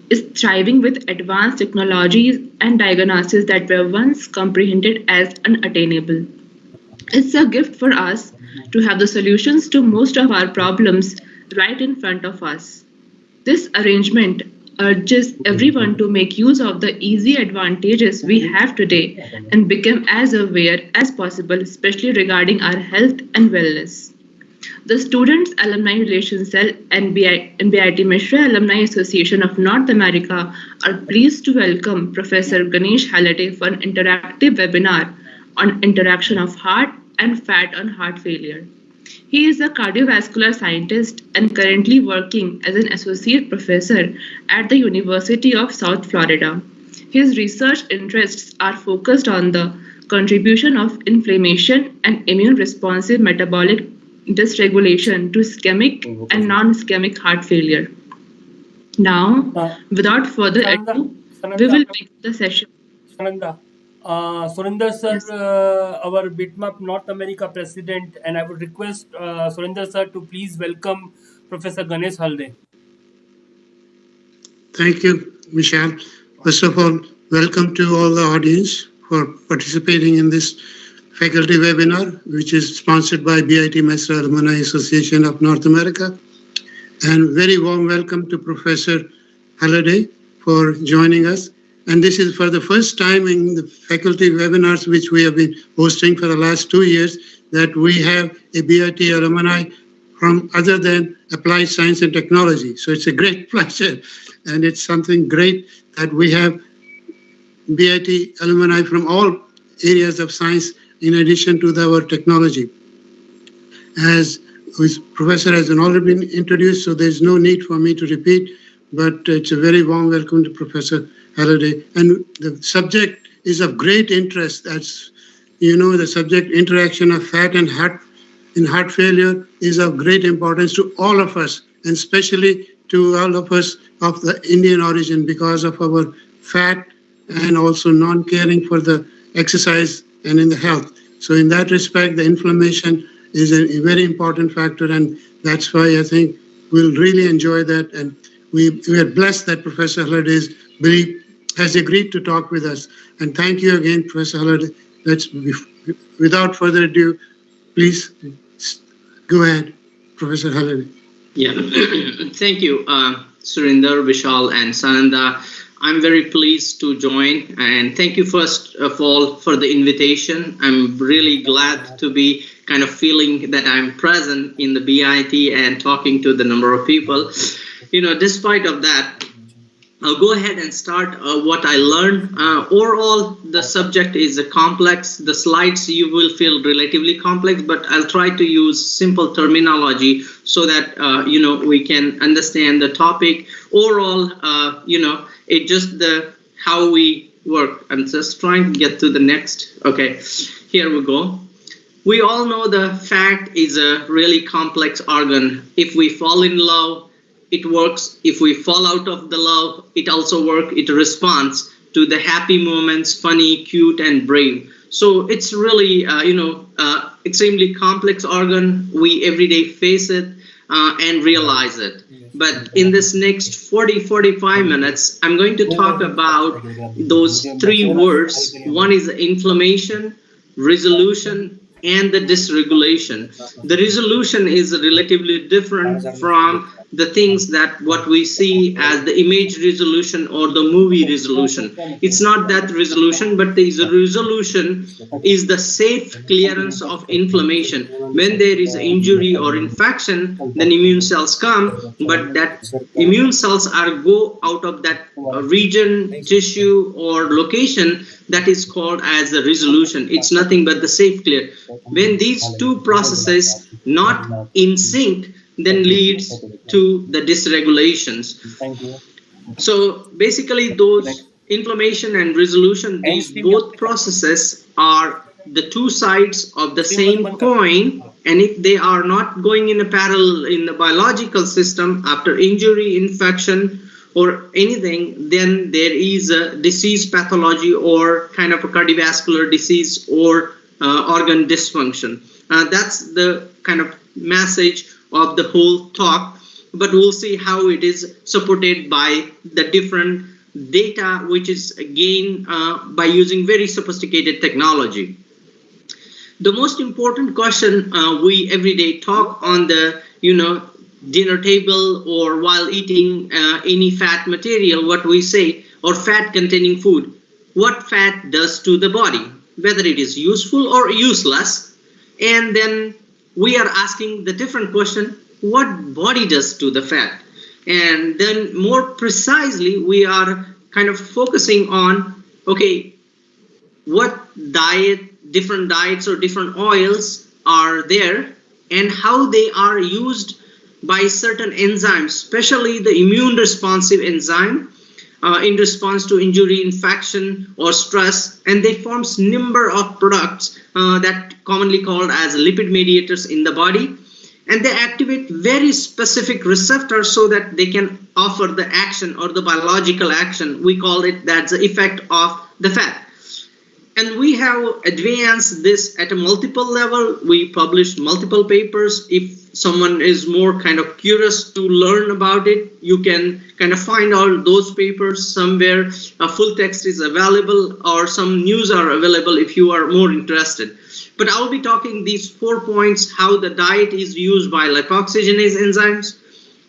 is thriving with advanced technologies and diagnoses that were once comprehended as unattainable. It's a gift for us to have the solutions to most of our problems right in front of us. This arrangement urges everyone to make use of the easy advantages we have today and become as aware as possible, especially regarding our health and wellness. The Students Alumni Relations Cell and BITMAA-NA Alumni Association of North America are pleased to welcome Professor Ganesh Halade for an interactive webinar on interaction of heart and fat on heart failure. He is a cardiovascular scientist and currently working as an associate professor at the University of South Florida. His research interests are focused on the contribution of inflammation and immune-responsive metabolic dysregulation to ischemic and non-ischemic heart failure. Now, without further ado, we will begin the session. Sananda, Surinder sir, Yes. our BITMAA North America president, and I would request Surinder sir to please welcome Professor Ganesh Halade. Thank you, Michelle. First of all, welcome to all the audience for participating in this faculty webinar, which is sponsored by BITMAA-NA Alumni Association of North America. And very warm welcome to Professor Halade for joining us. And this is for the first time in the faculty webinars, which we have been hosting for the last 2 years, that we have a BIT alumni from other than applied science and technology. So it's a great pleasure, and it's something great that we have BIT alumni from all areas of science in addition to our technology. As this professor has already been introduced, so there's no need for me to repeat, but it's a very warm welcome to Professor Halade. And the subject is of great interest. As you know, the subject interaction of fat and heart in heart failure is of great importance to all of us, and especially to all of us of the Indian origin because of our fat and also non-caring for the exercise and in the health. So in that respect, the inflammation is a very important factor, and that's why I think we'll really enjoy that. And we are blessed that Professor Halade has agreed to talk with us. And thank you again, Professor Halade. Without further ado, please go ahead, Professor Halade. Yeah, thank you, Surinder, Vishal, and Sananda. I'm very pleased to join, and thank you first of all for the invitation. I'm really glad to be kind of feeling that I'm present in the BIT and talking to the number of people. You know, despite of that, I'll go ahead and start what I learned. Overall, the subject is complex. The slides you will feel relatively complex, but I'll try to use simple terminology so that you know, we can understand the topic. Overall, you know, it just the how we work. I'm just trying to get to the next. Okay, here we go. We all know the fat is a really complex organ. If we fall in love, it works. If we fall out of the love, it also works. It responds to the happy moments, funny, cute, and brave. So it's really, you know, extremely complex organ. We every day face it and realize it. But in this next 40-45 minutes, I'm going to talk about those three words. One is inflammation, resolution, and the dysregulation. The resolution is relatively different from the things that what we see as the image resolution or the movie resolution. It's not that resolution, but the resolution is the safe clearance of inflammation. When there is injury or infection, then immune cells come, but that immune cells are go out of that region, tissue, or location. That is called as the resolution. It's nothing but the safe clear. When these two processes not in sync, then leads to the dysregulations. So basically those inflammation and resolution, these both processes are the two sides of the same coin, and if they are not going in a parallel in the biological system after injury, infection, or anything, then there is a disease pathology or kind of a cardiovascular disease or organ dysfunction. That's the kind of message of the whole talk. but we'll see how it is supported by the different data which is gained by using very sophisticated technology. The most important question we every day talk on the dinner table or while eating any fat material, what we say, or fat containing food, what fat does to the body, whether it is useful or useless. And then we are asking the different question, what body does to the fat? And then more precisely, we are kind of focusing on, okay, what different diets or different oils are there and how they are used by certain enzymes, especially the immune responsive enzyme in response to injury, infection, or stress, and they forms number of products that commonly called as lipid mediators in the body, and they activate very specific receptors so that they can offer the action or the biological action. We call it that's the effect of the fat. And we have advanced this at a multiple level. We published multiple papers. If someone is more kind of curious to learn about it, you can kind of find all those papers somewhere. A full text is available or some news are available if you are more interested. But I'll be talking these 4 points, how the diet is used by lipoxygenase enzymes,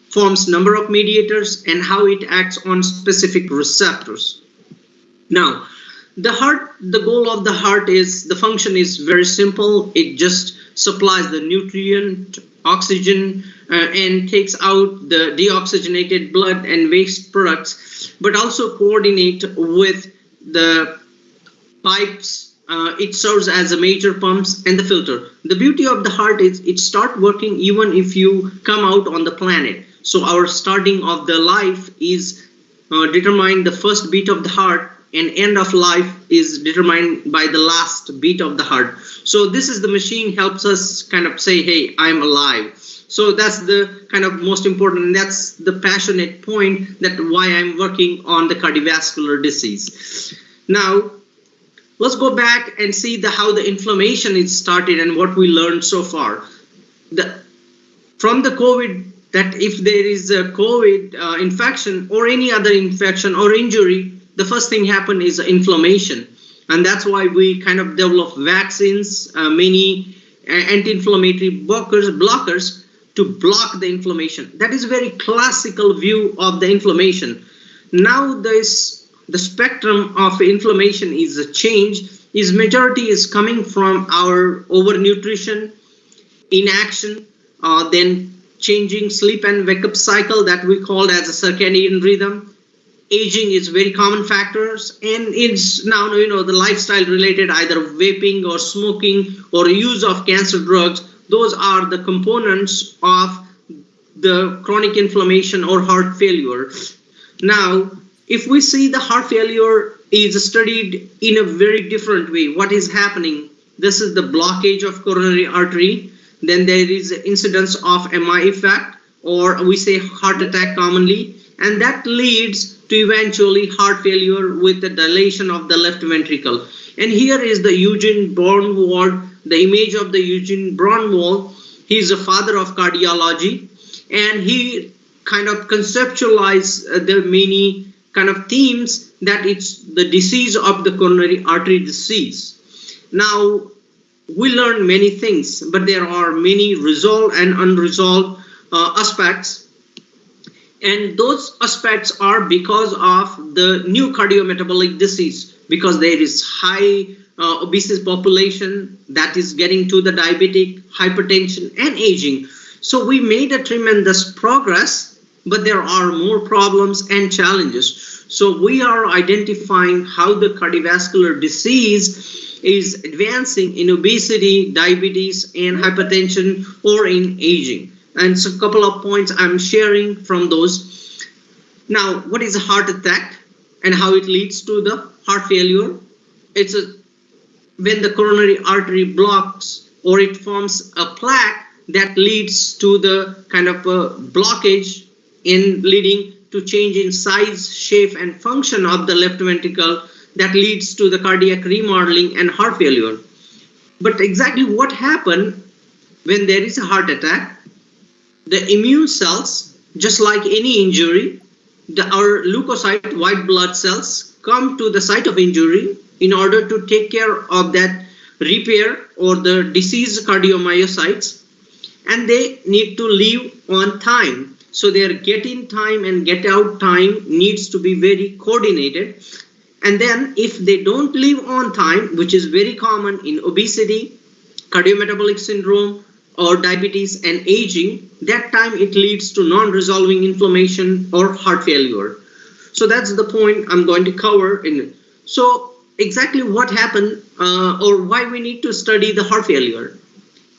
forms number of mediators, and how it acts on specific receptors. Now, the goal of the heart is, the function is very simple. It just supplies the nutrient, oxygen, and takes out the deoxygenated blood and waste products, but also coordinate with the pipes. It serves as a major pumps and the filter. The beauty of the heart is it start working even if you come out on the planet. So our starting of the life is determined the first beat of the heart, and end of life is determined by the last beat of the heart. So this is the machine helps us kind of say, hey, I'm alive. So that's the kind of most important, and that's the passionate point that why I'm working on the cardiovascular disease. Now, let's go back and see how the inflammation is started and what we learned so far. From the COVID, that if there is a COVID infection or any other infection or injury, the first thing happen is inflammation. And that's why we kind of develop vaccines, many anti-inflammatory blockers to block the inflammation. That is a very classical view of the inflammation. Now the spectrum of inflammation is a change. Majority is coming from our overnutrition, inaction, then changing sleep and wake up cycle that we call as a circadian rhythm. Aging is very common factors, and it's now the lifestyle related, either vaping or smoking or use of cancer drugs. Those are the components of the chronic inflammation or heart failure. Now, if we see the heart failure is studied in a very different way, what is happening? This is the blockage of coronary artery. Then there is incidence of MI effect, or we say heart attack commonly, and that leads to eventually heart failure with the dilation of the left ventricle. And here is the Eugene Braunwald, the image of the Eugene Braunwald. He's a father of cardiology, and he kind of conceptualized the many kind of themes that it's the disease of the coronary artery disease. Now, we learn many things, but there are many resolved and unresolved aspects. And those aspects are because of the new cardiometabolic disease, because there is high obese population that is getting to the diabetic, hypertension, and aging. So we made a tremendous progress, but there are more problems and challenges. So we are identifying how the cardiovascular disease is advancing in obesity, diabetes, and hypertension, or in aging. And so a couple of points I'm sharing from those. Now, what is a heart attack and how it leads to the heart failure? It's when the coronary artery blocks or it forms a plaque that leads to the kind of blockage in leading to change in size, shape, and function of the left ventricle that leads to the cardiac remodeling and heart failure. But exactly what happened when there is a heart attack? The immune cells just like any injury, our leukocyte, white blood cells, come to the site of injury in order to take care of that repair or the diseased cardiomyocytes, and they need to live on time. So their get in time and get out time needs to be very coordinated. And then if they don't live on time, which is very common in obesity, cardiometabolic syndrome, or diabetes and aging, that time it leads to non-resolving inflammation or heart failure. So that's the point I'm going to cover. So exactly what happened or why we need to study the heart failure.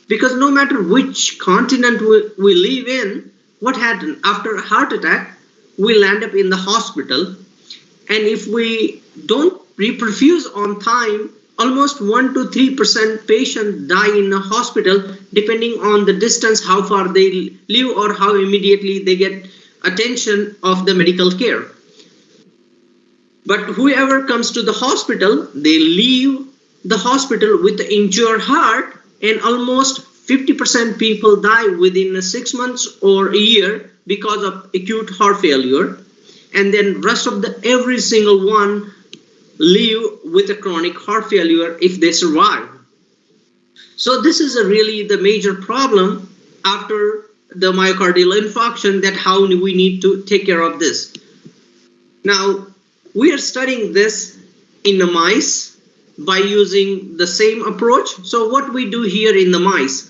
Because no matter which continent we live in, what happened after a heart attack, we'll end up in the hospital. And if we don't reperfuse on time, almost 1 to 3% patients die in a hospital, depending on the distance, how far they live or how immediately they get attention of the medical care. But whoever comes to the hospital, they leave the hospital with the injured heart, and almost 50% people die within 6 months or a year because of acute heart failure. And then rest of every single one live with a chronic heart failure if they survive. So this is really the major problem after the myocardial infarction, that how we need to take care of this. Now, we are studying this in the mice by using the same approach. So what we do here in the mice,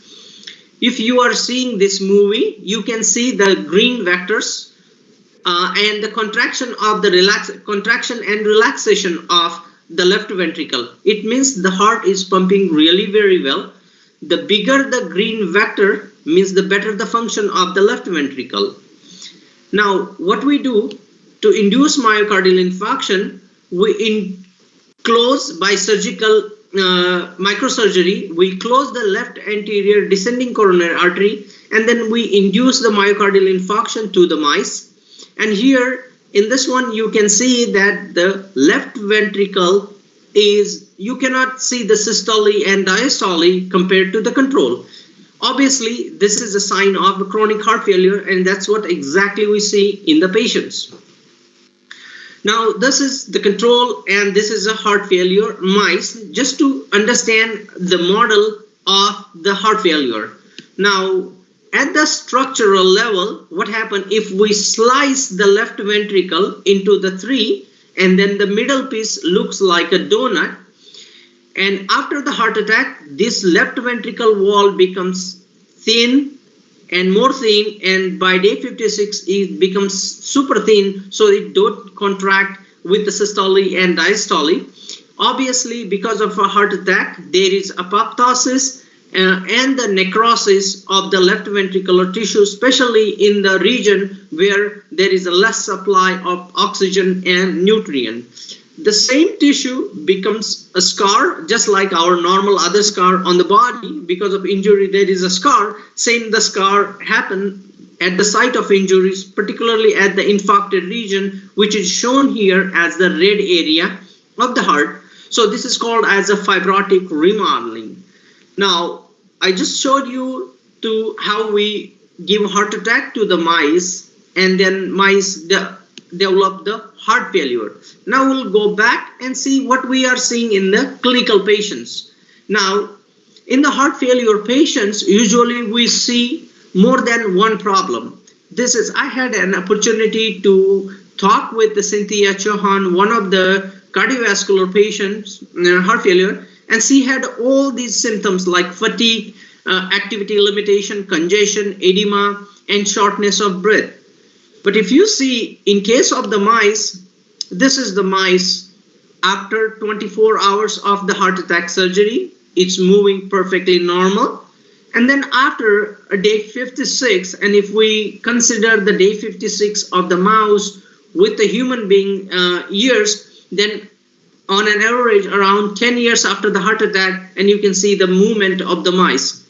if you are seeing this movie, you can see the green vectors and the contraction and relaxation of the left ventricle. It means the heart is pumping really very well. The bigger the green vector means the better the function of the left ventricle. Now, what we do to induce myocardial infarction, we close by surgical microsurgery, we close the left anterior descending coronary artery, and then we induce the myocardial infarction to the mice. And here in this one, you can see that the left ventricle is, you cannot see the systole and diastole compared to the control. Obviously, this is a sign of a chronic heart failure, and that's what exactly we see in the patients. Now, this is the control, and this is a heart failure mice, just to understand the model of the heart failure. Now, at the structural level, what happens if we slice the left ventricle into the three, and then the middle piece looks like a donut, and after the heart attack, this left ventricle wall becomes thin and more thin, and by day 56 it becomes super thin, so it don't contract with the systole and diastole. Obviously, because of a heart attack, there is apoptosis and the necrosis of the left ventricular tissue, especially in the region where there is a less supply of oxygen and nutrient. The same tissue becomes a scar, just like our normal other scar on the body. Because of injury, there is a scar. Same, the scar happen at the site of injuries, particularly at the infarcted region, which is shown here as the red area of the heart. So this is called as a fibrotic remodeling. Now, I just showed you to how we give heart attack to the mice, and then mice develop the heart failure. Now we'll go back and see what we are seeing in the clinical patients. Now, in the heart failure patients, usually we see more than one problem. I had an opportunity to talk with the Cynthia Chauhan, one of the cardiovascular patients, heart failure, and she had all these symptoms like fatigue, activity limitation, congestion, edema, and shortness of breath. But if you see, in case of the mice, this is the mice after 24 hours of the heart attack surgery. It's moving perfectly normal. And then after a day 56, and if we consider the day 56 of the mouse with the human being years, then on an average around 10 years after the heart attack, and you can see the movement of the mice.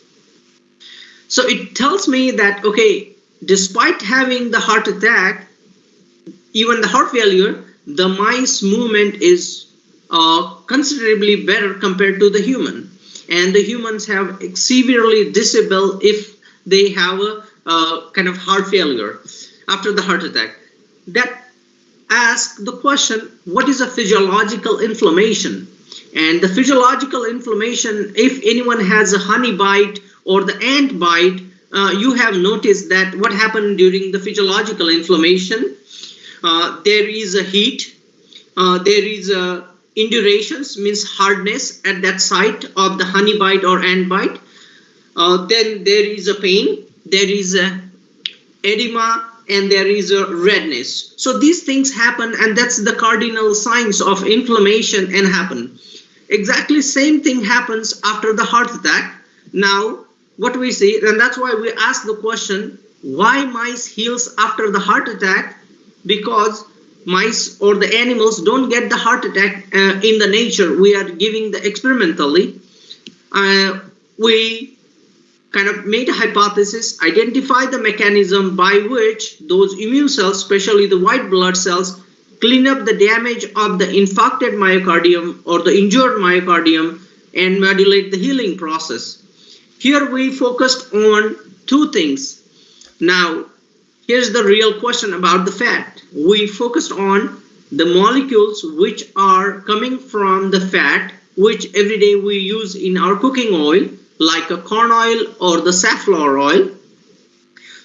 So it tells me that, okay, despite having the heart attack, even the heart failure, the mice movement is considerably better compared to the human. And the humans have severely disabled if they have a kind of heart failure. after the heart attack, that ask the question, what is a physiological inflammation? And the physiological inflammation, if anyone has a honey bite or the ant bite, you have noticed that what happened during the physiological inflammation, there is a heat, there is a indurations, means hardness at that site of the honey bite or ant bite. Then there is a pain, there is a edema, and there is a redness. So these things happen, and that's the cardinal signs of inflammation and happen. Exactly same thing happens after the heart attack. Now, what we see, and that's why we ask the question, why mice heals after the heart attack? Because mice or the animals don't get the heart attack in the nature. We are giving the experimentally. We kind of made a hypothesis, identify the mechanism by which those immune cells, especially the white blood cells, clean up the damage of the infarcted myocardium or the injured myocardium and modulate the healing process. Here we focused on two things. Now, here's the real question about the fat. We focused on the molecules which are coming from the fat, which every day we use in our cooking oil, like a corn oil or the safflower oil.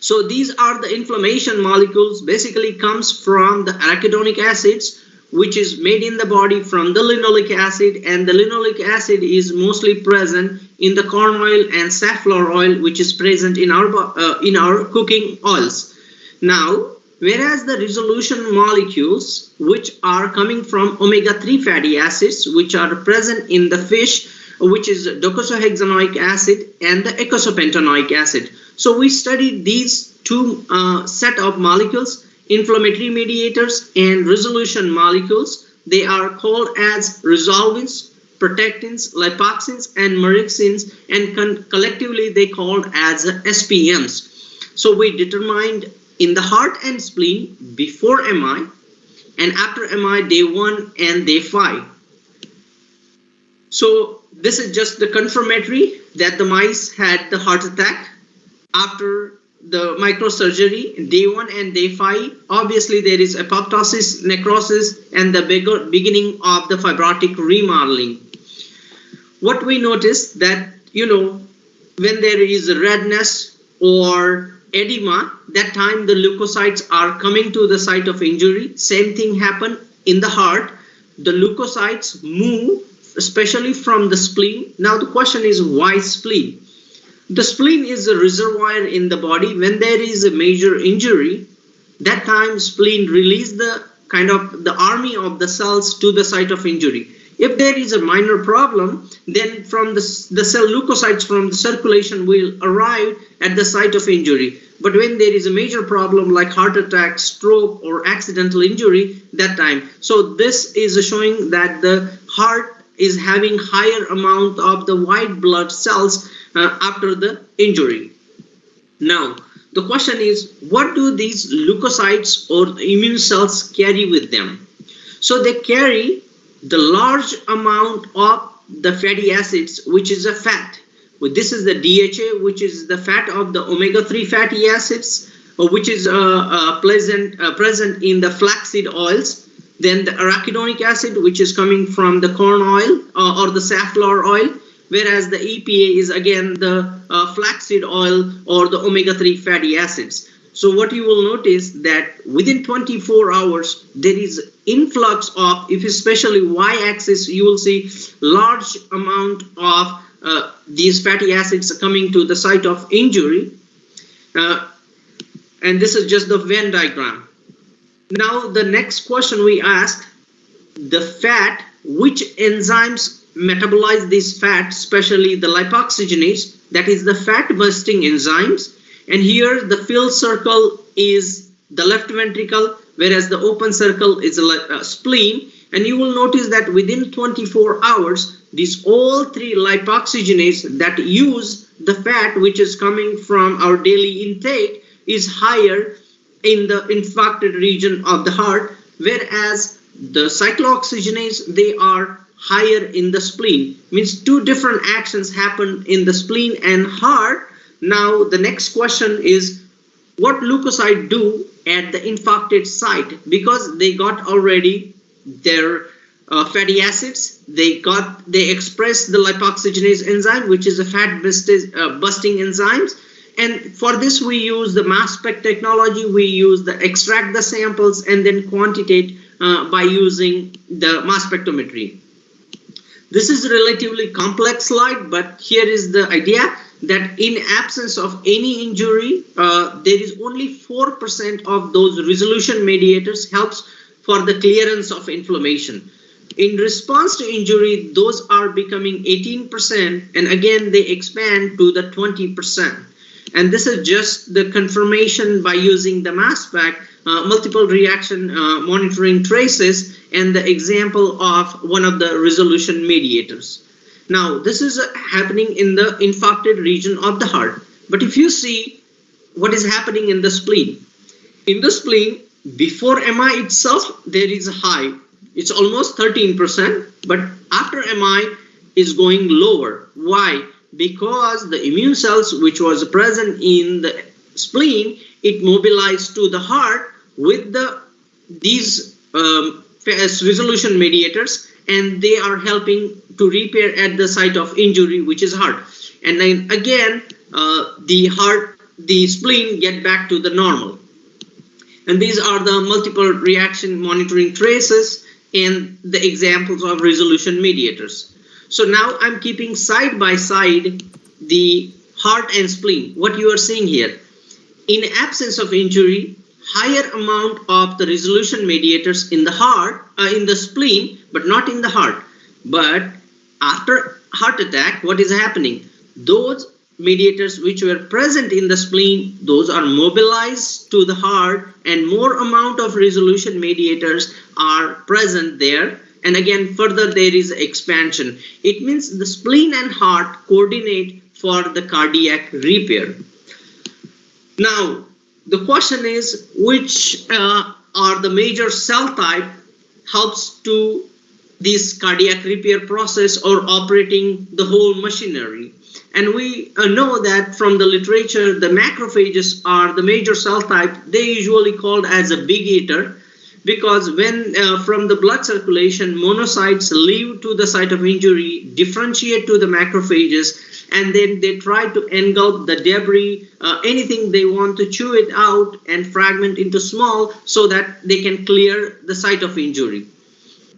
So these are the inflammation molecules, basically comes from the arachidonic acids, which is made in the body from the linoleic acid, and the linoleic acid is mostly present in the corn oil and safflower oil, which is present in our cooking oils. Now, whereas the resolution molecules, which are coming from omega-3 fatty acids, which are present in the fish, which is docosahexaenoic acid and the eicosapentaenoic acid. So we studied these two set of molecules, inflammatory mediators and resolution molecules. They are called as resolvins, protectins, lipoxins, and marixins, and collectively they called as SPMs. So we determined in the heart and spleen before MI and after MI day 1 and day 5. So this is just the confirmatory that the mice had the heart attack after the microsurgery, day 1 and day 5. Obviously, there is apoptosis, necrosis, and the beginning of the fibrotic remodeling. What we noticed that, when there is redness or edema, that time the leukocytes are coming to the site of injury. Same thing happened in the heart. The leukocytes move, especially from the spleen. Now the question is, why spleen? The spleen is a reservoir in the body. When there is a major injury, that time spleen release the kind of the army of the cells to the site of injury. If there is a minor problem, then from the cell leukocytes from the circulation will arrive at the site of injury. But when there is a major problem like heart attack, stroke, or accidental injury, that time. So this is showing that the heart is having higher amount of the white blood cells after the injury. Now, the question is, what do these leukocytes or immune cells carry with them? So they carry the large amount of the fatty acids, which is a fat. This is the DHA, which is the fat of the omega-3 fatty acids, which is present in the flaxseed oils. Then the arachidonic acid, which is coming from the corn oil or the safflower oil, whereas the EPA is again the flaxseed oil or the omega-3 fatty acids. So what you will notice that within 24 hours, there is influx of, if especially y-axis, you will see large amount of these fatty acids coming to the site of injury. And this is just the Venn diagram. Now the next question we ask, the fat, which enzymes metabolize this fat, especially the lipoxygenase, that is the fat bursting enzymes. And here the filled circle is the left ventricle, whereas the open circle is a spleen. And you will notice that within 24 hours, these all three lipoxygenase that use the fat which is coming from our daily intake is higher in the infarcted region of the heart, whereas the cyclooxygenase, they are higher in the spleen. Means two different actions happen in the spleen and heart. Now the next question is, what leukocyte do at the infarcted site, because they got already their fatty acids, they express the lipoxygenase enzyme, which is a fat busting enzymes. And for this, we use the mass spec technology. We extract the samples and then quantitate by using the mass spectrometry. This is a relatively complex slide, but here is the idea that in absence of any injury, there is only 4% of those resolution mediators helps for the clearance of inflammation. In response to injury, those are becoming 18%, and again they expand to the 20%. And this is just the confirmation by using the mass spec, multiple reaction monitoring traces, and the example of one of the resolution mediators. Now, this is happening in the infarcted region of the heart. But if you see what is happening in the spleen, before MI itself, there is a high. It's almost 13%, but after MI is going lower. Why? Because the immune cells which was present in the spleen, it mobilized to the heart with these resolution mediators, and they are helping to repair at the site of injury, which is heart. And then again, the spleen get back to the normal. And these are the multiple reaction monitoring traces and the examples of resolution mediators. So now I'm keeping side by side the heart and spleen. What you are seeing here, in absence of injury, higher amount of the resolution mediators in the heart, in the spleen, but not in the heart. But after heart attack, what is happening? Those mediators which were present in the spleen, those are mobilized to the heart, and more amount of resolution mediators are present there. And again, further there is expansion. It means the spleen and heart coordinate for the cardiac repair. Now, the question is, which are the major cell type helps to this cardiac repair process or operating the whole machinery? And we know that from the literature, the macrophages are the major cell type. They usually called as a big eater, because when from the blood circulation, monocytes leave to the site of injury, differentiate to the macrophages, and then they try to engulf the debris, anything they want to chew it out and fragment into small so that they can clear the site of injury.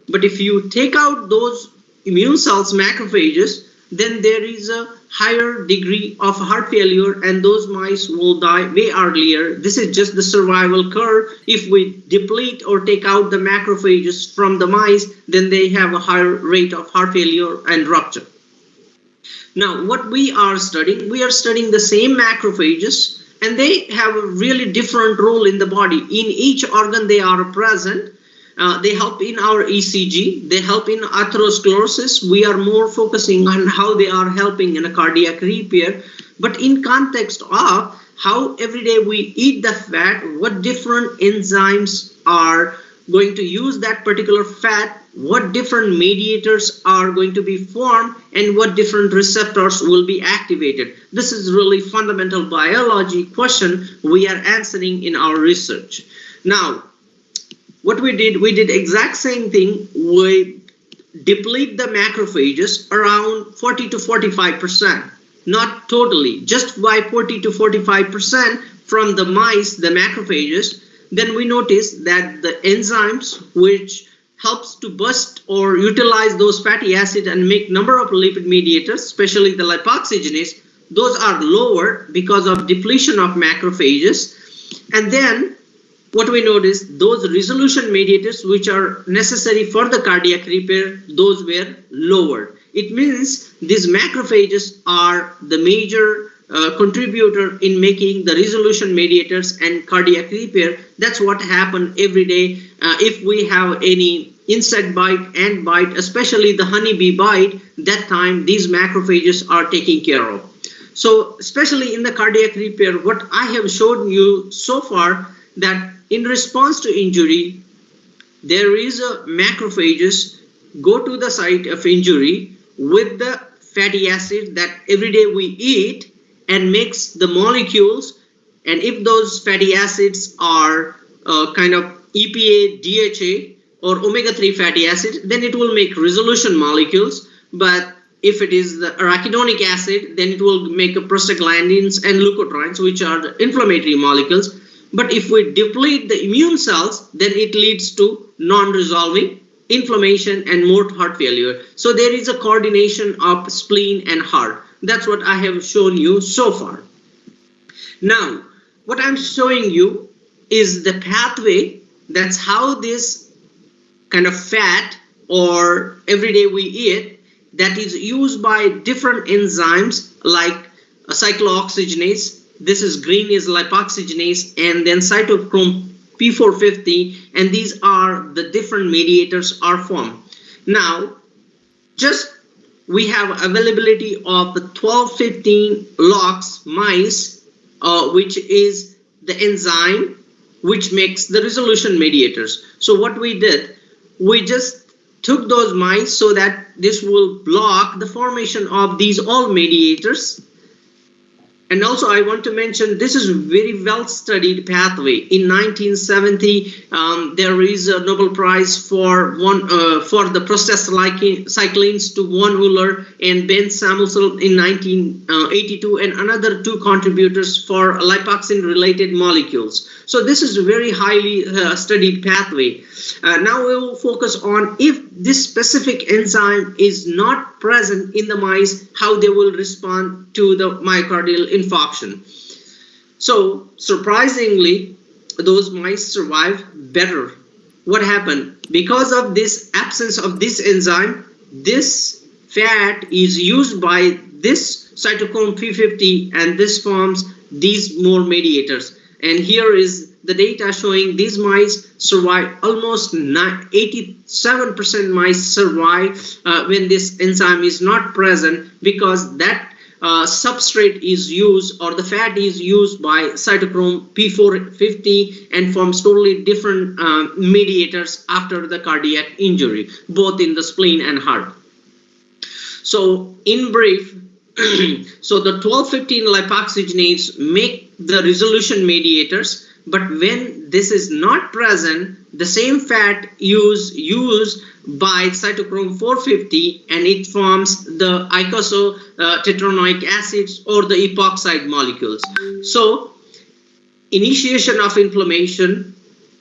But if you take out those immune cells, macrophages, then there is a higher degree of heart failure, and those mice will die way earlier. This is just the survival curve. If we deplete or take out the macrophages from the mice, then they have a higher rate of heart failure and rupture. Now, what we are studying the same macrophages, and they have a really different role in the body. In each organ they are present. They help in our ECG, they help in atherosclerosis. We are more focusing on how they are helping in a cardiac repair, but in context of how every day we eat the fat, what different enzymes are going to use that particular fat, what different mediators are going to be formed, and what different receptors will be activated. This is really fundamental biology question we are answering in our research. Now, what we did exact same thing. We deplete the macrophages around 40 to 45%, not totally, just by 40 to 45% from the mice, the macrophages. Then we notice that the enzymes which helps to bust or utilize those fatty acids and make number of lipid mediators, especially the lipoxygenase, those are lower because of depletion of macrophages. And then what we notice, those resolution mediators which are necessary for the cardiac repair, those were lower. It means these macrophages are the major contributor in making the resolution mediators and cardiac repair. That's what happened every day. If we have any insect bite, ant bite, especially the honeybee bite, that time these macrophages are taken care of. So especially in the cardiac repair, what I have shown you so far, that in response to injury, there is a macrophages go to the site of injury with the fatty acid that every day we eat and makes the molecules And if those fatty acids are kind of EPA, DHA, or omega-3 fatty acid, then it will make resolution molecules. But if it is the arachidonic acid, then it will make prostaglandins and leukotrienes, which are the inflammatory molecules. But if we deplete the immune cells, then it leads to non-resolving inflammation and more heart failure. So there is a coordination of spleen and heart. That's what I have shown you so far. Now, what I'm showing you is the pathway. That's how this kind of fat, or everyday we eat, that is used by different enzymes like a cyclooxygenase. This is green is lipoxygenase, and then cytochrome P450, and these are the different mediators are formed. Now, just we have availability of the 1215 lox mice, which is the enzyme which makes the resolution mediators. So what we did, we just took those mice so that this will block the formation of these all mediators. And also I want to mention, this is a very well studied pathway. In 1970, there is a Nobel Prize for the prostacyclines to von Euler and Ben Samuelson in 1982, and another two contributors for lipoxin related molecules. So this is a very highly studied pathway. Now we will focus on if this specific enzyme is not present in the mice, how they will respond to the myocardial infarction. So surprisingly, those mice survive better. What happened? Because of this absence of this enzyme, this fat is used by this cytochrome P50, and this forms these more mediators. And here is the data showing these mice survive, almost 87% mice survive when this enzyme is not present, because that substrate is used, or the fat is used by cytochrome P450 and forms totally different mediators after the cardiac injury, both in the spleen and heart. So in brief, so the 1215 lipoxygenase make the resolution mediators, but when this is not present, the same fat used by cytochrome 450, and it forms the icosahexatetranoic acids or the epoxide molecules. So initiation of inflammation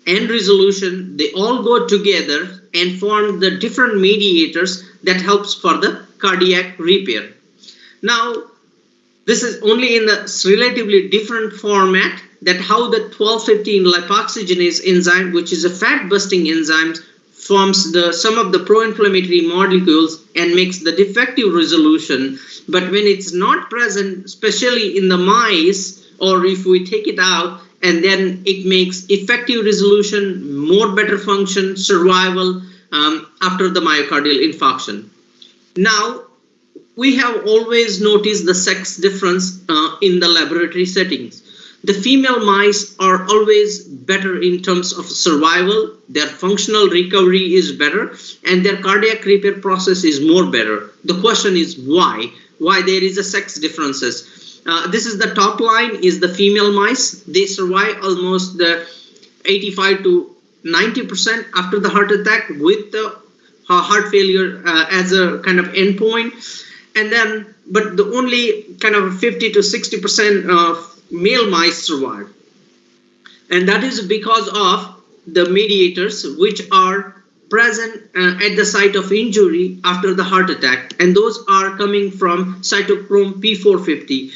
and resolution, they all go together and form the different mediators that helps for the cardiac repair. Now, this is only in the relatively different format, that how the 1215 lipoxygenase enzyme, which is a fat busting enzyme, forms some of the pro-inflammatory molecules and makes the defective resolution. But when it's not present, especially in the mice, or if we take it out, and then it makes effective resolution, more better function, survival after the myocardial infarction. Now, we have always noticed the sex difference in the laboratory settings. The female mice are always better in terms of survival, their functional recovery is better, and their cardiac repair process is more better. The question is why? Why there is a sex differences? This is the top line is the female mice. They survive almost the 85 to 90% after the heart attack with the heart failure as a kind of endpoint. And then, but the only kind of 50 to 60% of male mice survive. And that is because of the mediators which are present at the site of injury after the heart attack. And those are coming from cytochrome P450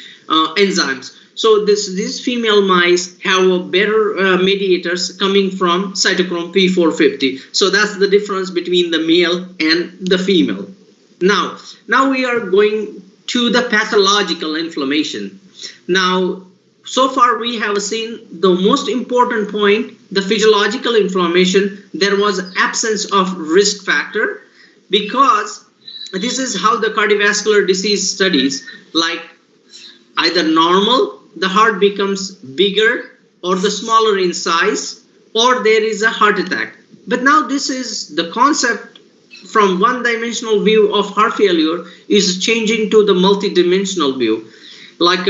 enzymes. So these female mice have better mediators coming from cytochrome P450. So that's the difference between the male and the female. Now we are going to the pathological inflammation. Now, so far we have seen the most important point, the physiological inflammation. There was absence of risk factor, because this is how the cardiovascular disease studies, like either normal, the heart becomes bigger or the smaller in size, or there is a heart attack. But now this is the concept from one-dimensional view of heart failure is changing to the multi-dimensional view. Like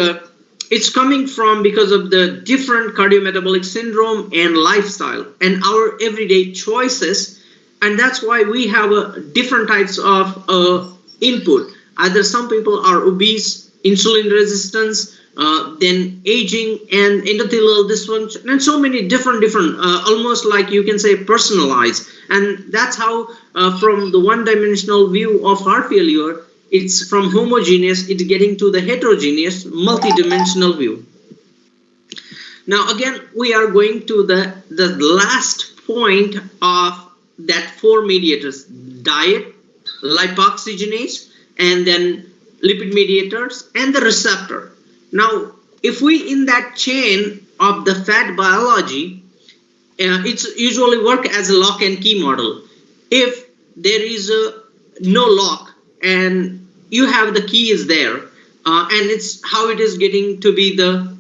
it's coming from because of the different cardiometabolic syndrome and lifestyle and our everyday choices. And that's why we have different types of input. Either some people are obese, insulin resistance, then aging and endothelial dysfunction, and so many different, almost like you can say personalized. And that's how from the one-dimensional view of heart failure, it's from homogeneous, it's getting to the heterogeneous, multi-dimensional view. Now again, we are going to the last point of that 4 mediators: diet, lipoxygenase, and then lipid mediators, and the receptor. Now, if we in that chain of the fat biology, it's usually work as a lock and key model. If there is no lock and you have the key is there, and it's how it is getting to be the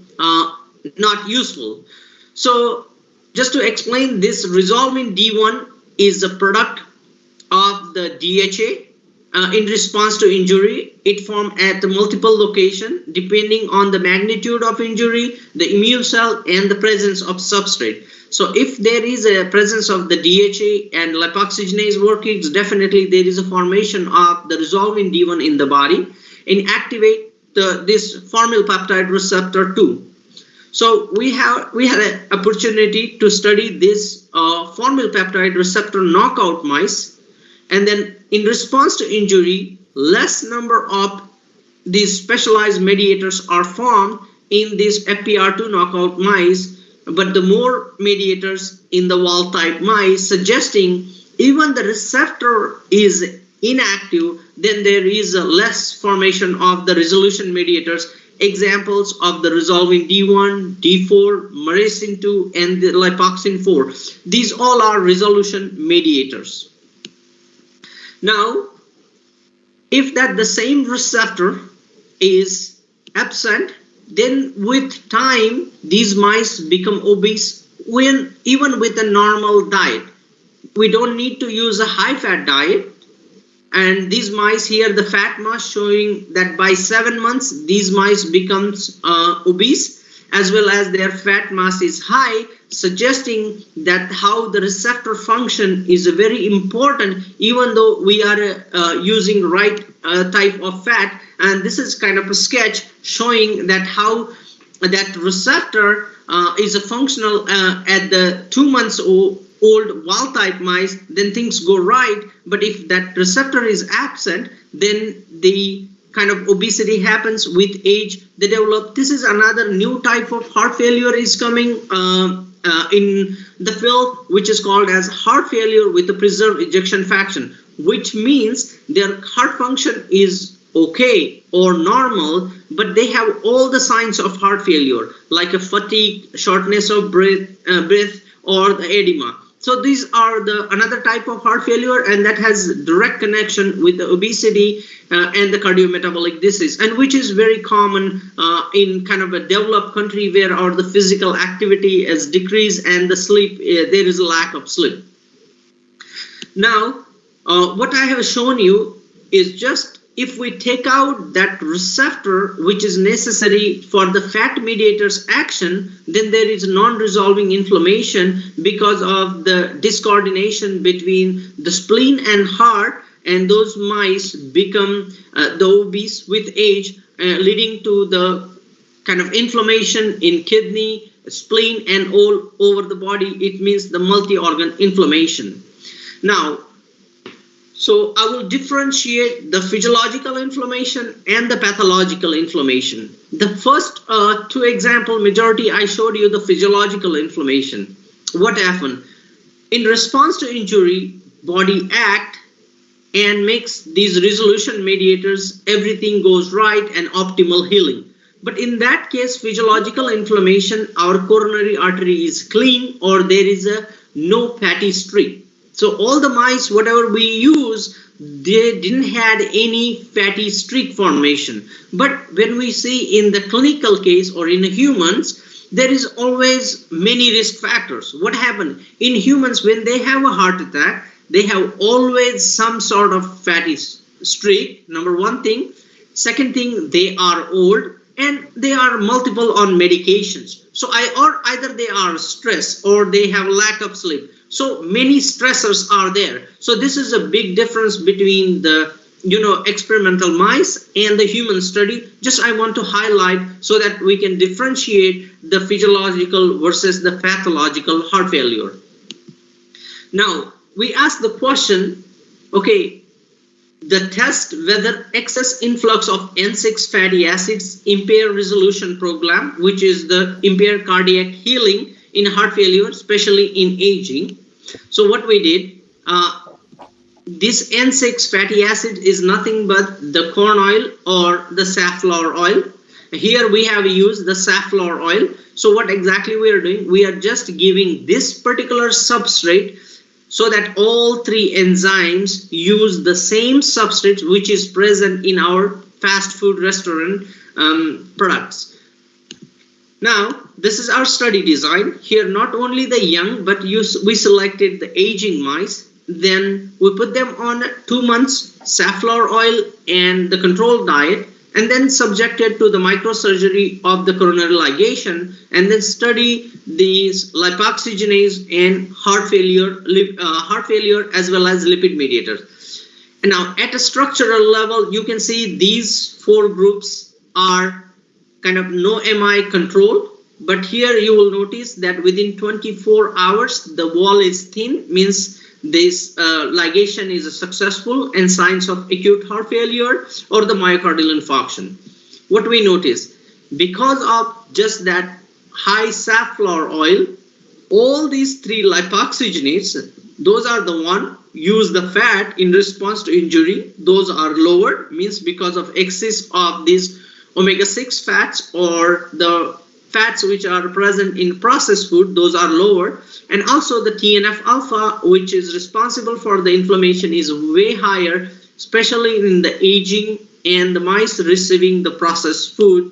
not useful. So just to explain this, resolving D1 is a product of the DHA. In response to injury, it formed at multiple locations depending on the magnitude of injury, the immune cell, and the presence of substrate. So if there is a presence of the DHA and lipoxygenase working, definitely there is a formation of the resolving D1 in the body and activate this formyl peptide receptor 2. So we had an opportunity to study this formyl peptide receptor knockout mice. And then in response to injury, less number of these specialized mediators are formed in these FPR2 knockout mice, but the more mediators in the wild type mice, suggesting even the receptor is inactive, then there is a less formation of the resolution mediators. Examples of the resolving D1, D4, myrcin 2, and the lipoxin 4. These all are resolution mediators. Now, if that the same receptor is absent, then with time, these mice become obese even with a normal diet. We don't need to use a high-fat diet. And these mice here, the fat mass showing that by 7 months, these mice becomes obese, as well as their fat mass is high, suggesting that how the receptor function is very important, even though we are using right type of fat. And this is kind of a sketch showing that how that receptor is a functional at the 2 months old wild type mice, then things go right. But if that receptor is absent, then the kind of obesity happens with age. They develop. This is another new type of heart failure is coming in the field, which is called as heart failure with a preserved ejection fraction, which means their heart function is okay or normal, but they have all the signs of heart failure, like a fatigue, shortness of breath, or the edema. So these are the another type of heart failure, and that has direct connection with the obesity and the cardiometabolic disease, and which is very common in kind of a developed country where the physical activity is decreased and the sleep, there is a lack of sleep. Now, what I have shown you is just if we take out that receptor which is necessary for the fat mediators action, then there is non-resolving inflammation because of the discoordination between the spleen and heart, and those mice become the obese with age, leading to the kind of inflammation in kidney, spleen, and all over the body. It means the multi-organ inflammation. Now, so I will differentiate the physiological inflammation and the pathological inflammation. The first two example, majority I showed you the physiological inflammation. What happened? In response to injury, body act and makes these resolution mediators, everything goes right and optimal healing. But in that case, physiological inflammation, our coronary artery is clean or there is a no fatty streak. So all the mice, whatever we use, they didn't had any fatty streak formation. But when we see in the clinical case or in humans, there is always many risk factors. What happened? In humans, when they have a heart attack, they have always some sort of fatty streak, number one thing. Second thing, they are old. and they are multiple on medications. So or either they are stressed or they have lack of sleep. So many stressors are there. So this is a big difference between the experimental mice and the human study. Just I want to highlight so that we can differentiate the physiological versus the pathological heart failure. Now we ask the question, okay, the test whether excess influx of N6 fatty acids impair resolution program, which is the impair cardiac healing in heart failure, especially in aging. So what we did, this N6 fatty acid is nothing but the corn oil or the safflower oil. Here we have used the safflower oil. So what exactly we are doing? We are just giving this particular substrate so that all three enzymes use the same substrate which is present in our fast food restaurant products. Now, this is our study design. Here, not only the young, but we selected the aging mice. Then we put them on 2 months safflower oil and the controlled diet, and then subjected to the microsurgery of the coronary ligation, and then study these lipoxygenase and heart failure as well as lipid mediators. And now at a structural level, you can see these 4 groups are kind of no MI control, but here you will notice that within 24 hours the wall is thin, means this ligation is successful, and signs of acute heart failure or the myocardial infarction. What we notice, because of just that high safflower oil, all these 3 lipoxygenases, those are the one use the fat in response to injury. Those are lower, means because of excess of these omega-6 fats or the fats which are present in processed food, those are lower. And also the TNF-alpha, which is responsible for the inflammation, is way higher, especially in the aging and the mice receiving the processed food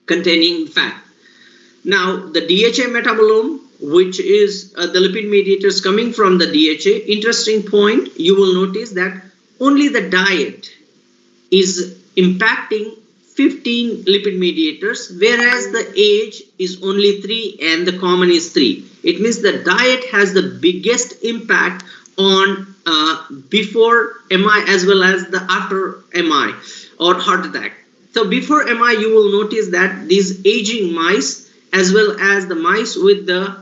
containing fat. Now, the DHA metabolome, which is the lipid mediators coming from the DHA, interesting point, you will notice that only the diet is impacting 15 lipid mediators, whereas the age is only 3 and the common is 3. It means the diet has the biggest impact on before MI as well as the after MI or heart attack. So before MI, you will notice that these aging mice as well as the mice with the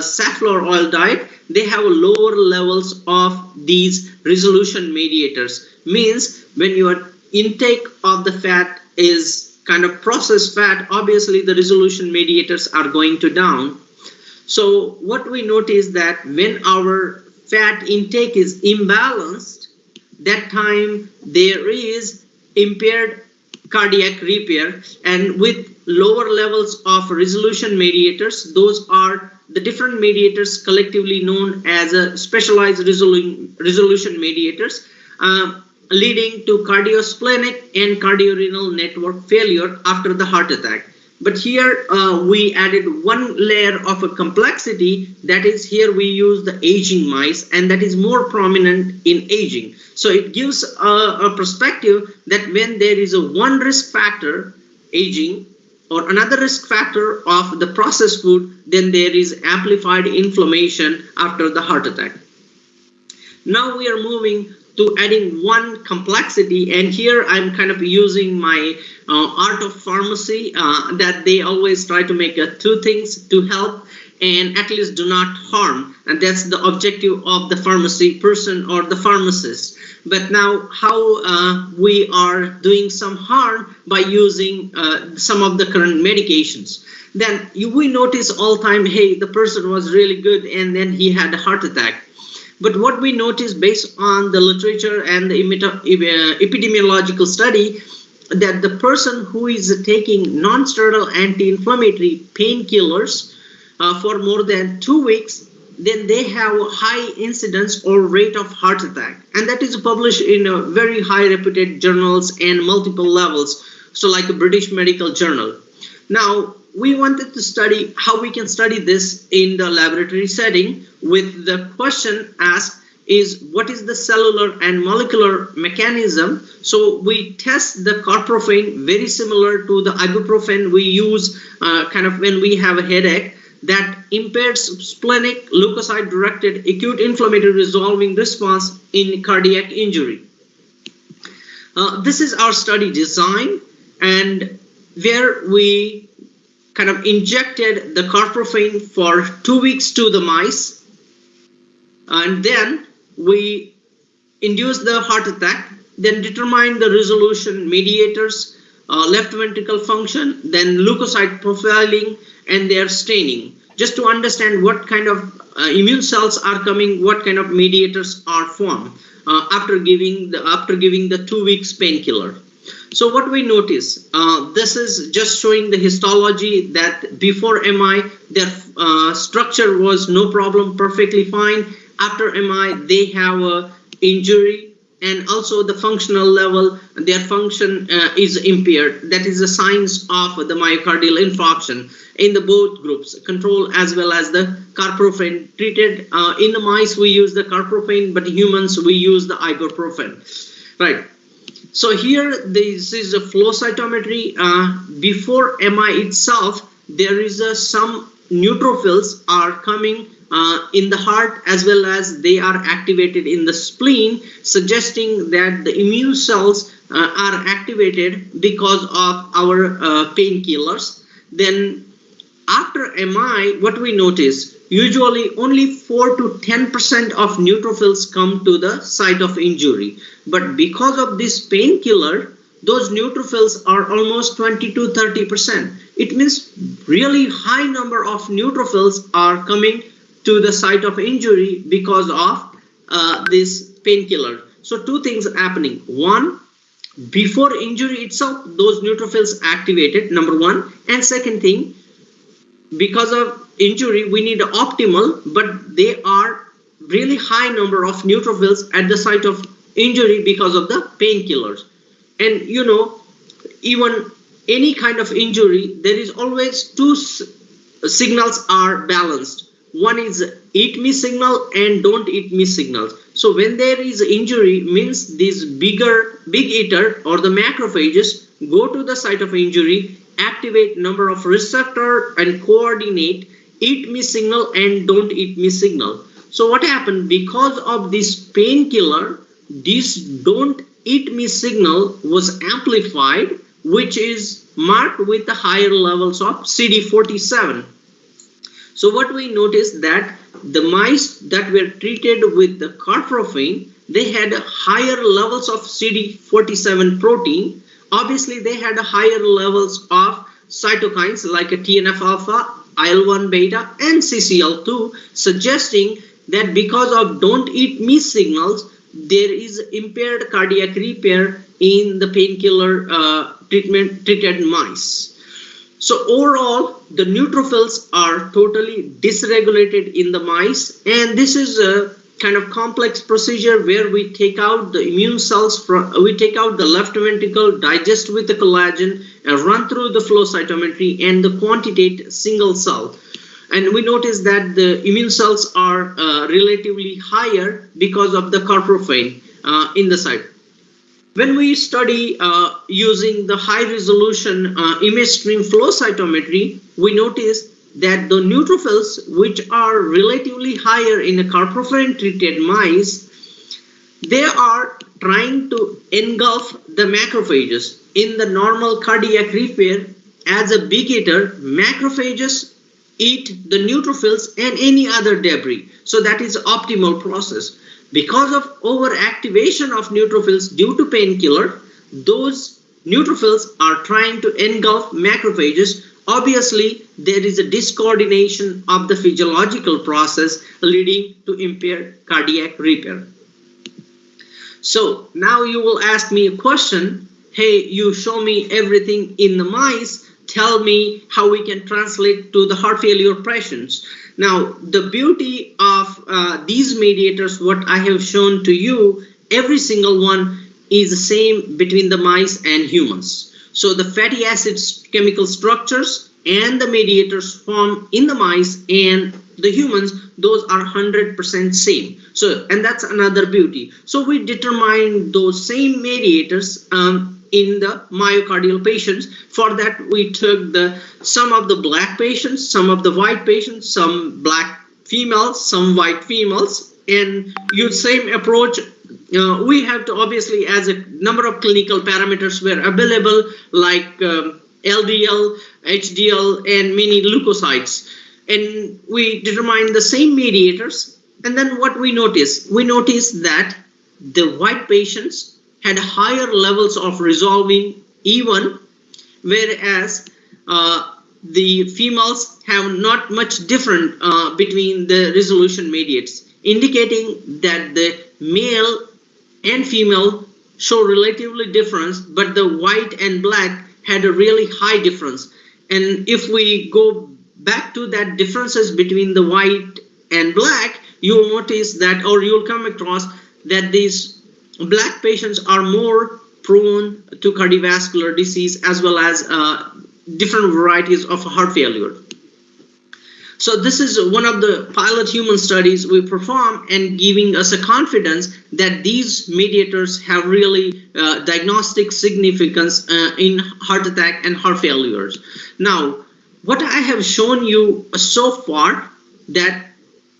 safflower oil diet, they have lower levels of these resolution mediators. Means when your intake of the fat is kind of processed fat, obviously the resolution mediators are going to down. So what we notice that when our fat intake is imbalanced, that time there is impaired cardiac repair, and with lower levels of resolution mediators, those are the different mediators collectively known as a specialized resolution mediators, leading to cardiosplenic and cardiorenal network failure after the heart attack. But here we added one layer of a complexity, that is here we use the aging mice, and that is more prominent in aging. So it gives a perspective that when there is a one risk factor, aging, or another risk factor of the processed food, then there is amplified inflammation after the heart attack. Now we are moving to adding one complexity, and here I'm kind of using my art of pharmacy, that they always try to make 2 things to help and at least do not harm, and that's the objective of the pharmacy person or the pharmacist. But now how we are doing some harm by using some of the current medications. Then we notice all time, hey, the person was really good and then he had a heart attack. But what we notice based on the literature and the epidemiological study, that the person who is taking non-steroidal anti-inflammatory painkillers for more than 2 weeks, then they have high incidence or rate of heart attack. And that is published in a very high reputed journals and multiple levels, so like a British medical journal. Now, we wanted to study how we can study this in the laboratory setting with the question asked, is what is the cellular and molecular mechanism. So we test the carprofen very similar to the ibuprofen we use kind of when we have a headache, that impaired splenic leukocyte-directed acute inflammatory resolving response in cardiac injury. This is our study design, and where we kind of injected the carprofen for 2 weeks to the mice, and then we induced the heart attack, then determined the resolution mediators, left ventricle function, then leukocyte profiling and their staining, just to understand what kind of immune cells are coming, what kind of mediators are formed after giving the 2 weeks painkiller. So what we notice, this is just showing the histology that before MI, their structure was no problem, perfectly fine. After MI, they have a injury, and also the functional level, their function is impaired. That is the signs of the myocardial infarction in the both groups, control as well as the carprofen treated. In the mice, we use the carprofen, but humans, we use the ibuprofen, right? So here, this is a flow cytometry. Before MI itself, there is some neutrophils are coming in the heart, as well as they are activated in the spleen, suggesting that the immune cells are activated because of our painkillers. Then after MI, what we notice, usually only 4 to 10% of neutrophils come to the site of injury. But because of this painkiller, those neutrophils are almost 20 to 30%. It means really high number of neutrophils are coming to the site of injury because of this painkiller. So two things are happening. One, before injury itself, those neutrophils activated, number one. And second thing, because of injury, we need optimal, but they are really high number of neutrophils at the site of injury because of the painkillers. And you know, even any kind of injury, there is always two signals are balanced. One is eat me signal and don't eat me signals. So when there is injury, means these big eater or the macrophages go to the site of injury, activate number of receptor and coordinate eat me signal and don't eat me signal. So what happened, because of this painkiller, this don't eat me signal was amplified, which is marked with the higher levels of CD47. So what we noticed that the mice that were treated with the carprofen, they had higher levels of CD47 protein. Obviously, they had higher levels of cytokines like a TNF-alpha, IL-1 beta, and CCL2, suggesting that because of don't eat me signals, there is impaired cardiac repair in the painkiller treated mice. So overall, the neutrophils are totally dysregulated in the mice, and this is a kind of complex procedure where we take out the immune cells we take out the left ventricle, digest with the collagen, and run through the flow cytometry and the quantitate single cell. And we notice that the immune cells are relatively higher because of the carprofen in the site. When we study using the high resolution image stream flow cytometry, we notice that the neutrophils, which are relatively higher in the carprofen treated mice, they are trying to engulf the macrophages. In the normal cardiac repair, as a big eater, macrophages eat the neutrophils and any other debris. So that is optimal process. Because of overactivation of neutrophils due to painkiller, those neutrophils are trying to engulf macrophages. Obviously, there is a discoordination of the physiological process leading to impaired cardiac repair. So now you will ask me a question. Hey, you show me everything in the mice. Tell me how we can translate to the heart failure patients. Now, the beauty of these mediators, what I have shown to you, every single one is the same between the mice and humans. So the fatty acid chemical structures and the mediators form in the mice and the humans, those are 100% same. So, and that's another beauty. So we determine those same mediators in the myocardial patients. For that, we took some of the black patients, some of the white patients, some black females, some white females, and use same approach. We have to obviously, as a number of clinical parameters were available, like LDL, HDL, and many leukocytes. And we determined the same mediators. And then what we noticed? We noticed that the white patients had higher levels of resolving E1, whereas the females have not much different between the resolution mediators, indicating that the male and female show relatively difference, but the white and black had a really high difference. And if we go back to that differences between the white and black, you'll notice that, or you'll come across that these black patients are more prone to cardiovascular disease as well as different varieties of heart failure. So this is one of the pilot human studies we perform and giving us a confidence that these mediators have really diagnostic significance in heart attack and heart failures. Now, what I have shown you so far, that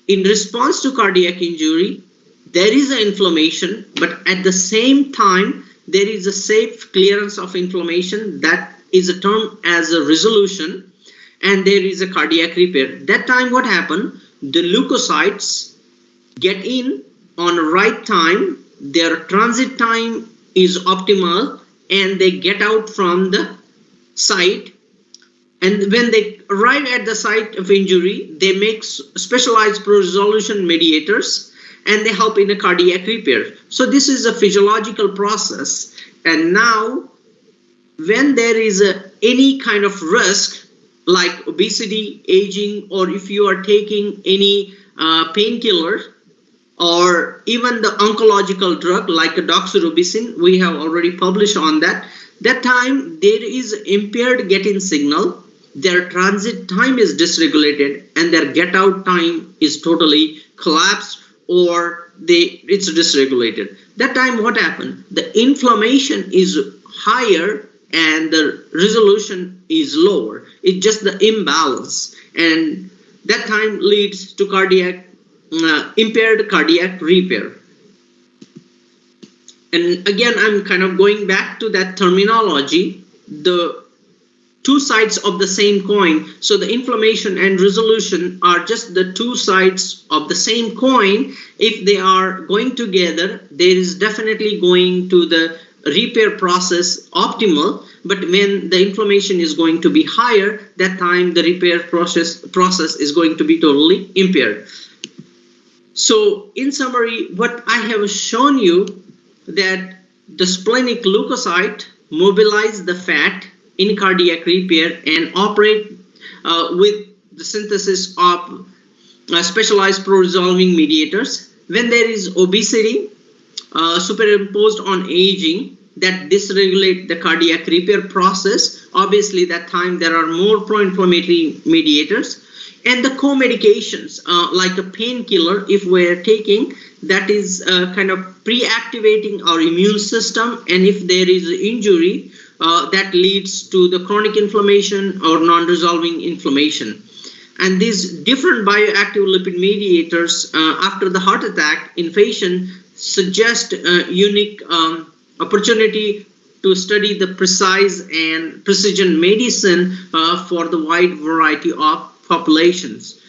in response to cardiac injury, there is an inflammation, but at the same time, there is a safe clearance of inflammation that is termed as a resolution, and there is a cardiac repair. That time what happened? The leukocytes get in on the right time, their transit time is optimal, and they get out from the site. And when they arrive at the site of injury, they make specialized pro-resolution mediators, and they help in a cardiac repair. So this is a physiological process. And now, when there is any kind of risk, like obesity, aging, or if you are taking any painkiller, or even the oncological drug like doxorubicin, we have already published on that. That time there is impaired get-in signal, their transit time is dysregulated, and their get-out time is totally collapsed, or it's dysregulated. That time what happened? The inflammation is higher and the resolution is lower. It's just the imbalance, and that time leads to impaired cardiac repair. And again, I'm kind of going back to that terminology, the two sides of the same coin. So the inflammation and resolution are just the two sides of the same coin. If they are going together, there is definitely going to the repair process optimal, but when the inflammation is going to be higher, that time the repair process is going to be totally impaired. So in summary, what I have shown you, that the splenic leukocyte mobilize the fat in cardiac repair and operate with the synthesis of specialized pro-resolving mediators. When there is obesity superimposed on aging, that dysregulate the cardiac repair process, obviously that time there are more pro-inflammatory mediators. And the co-medications, like a painkiller, if we're taking, that is kind of pre-activating our immune system, and if there is injury, that leads to the chronic inflammation or non-resolving inflammation. And these different bioactive lipid mediators after the heart attack infarction suggest a unique opportunity to study the precise and precision medicine for the wide variety of populations.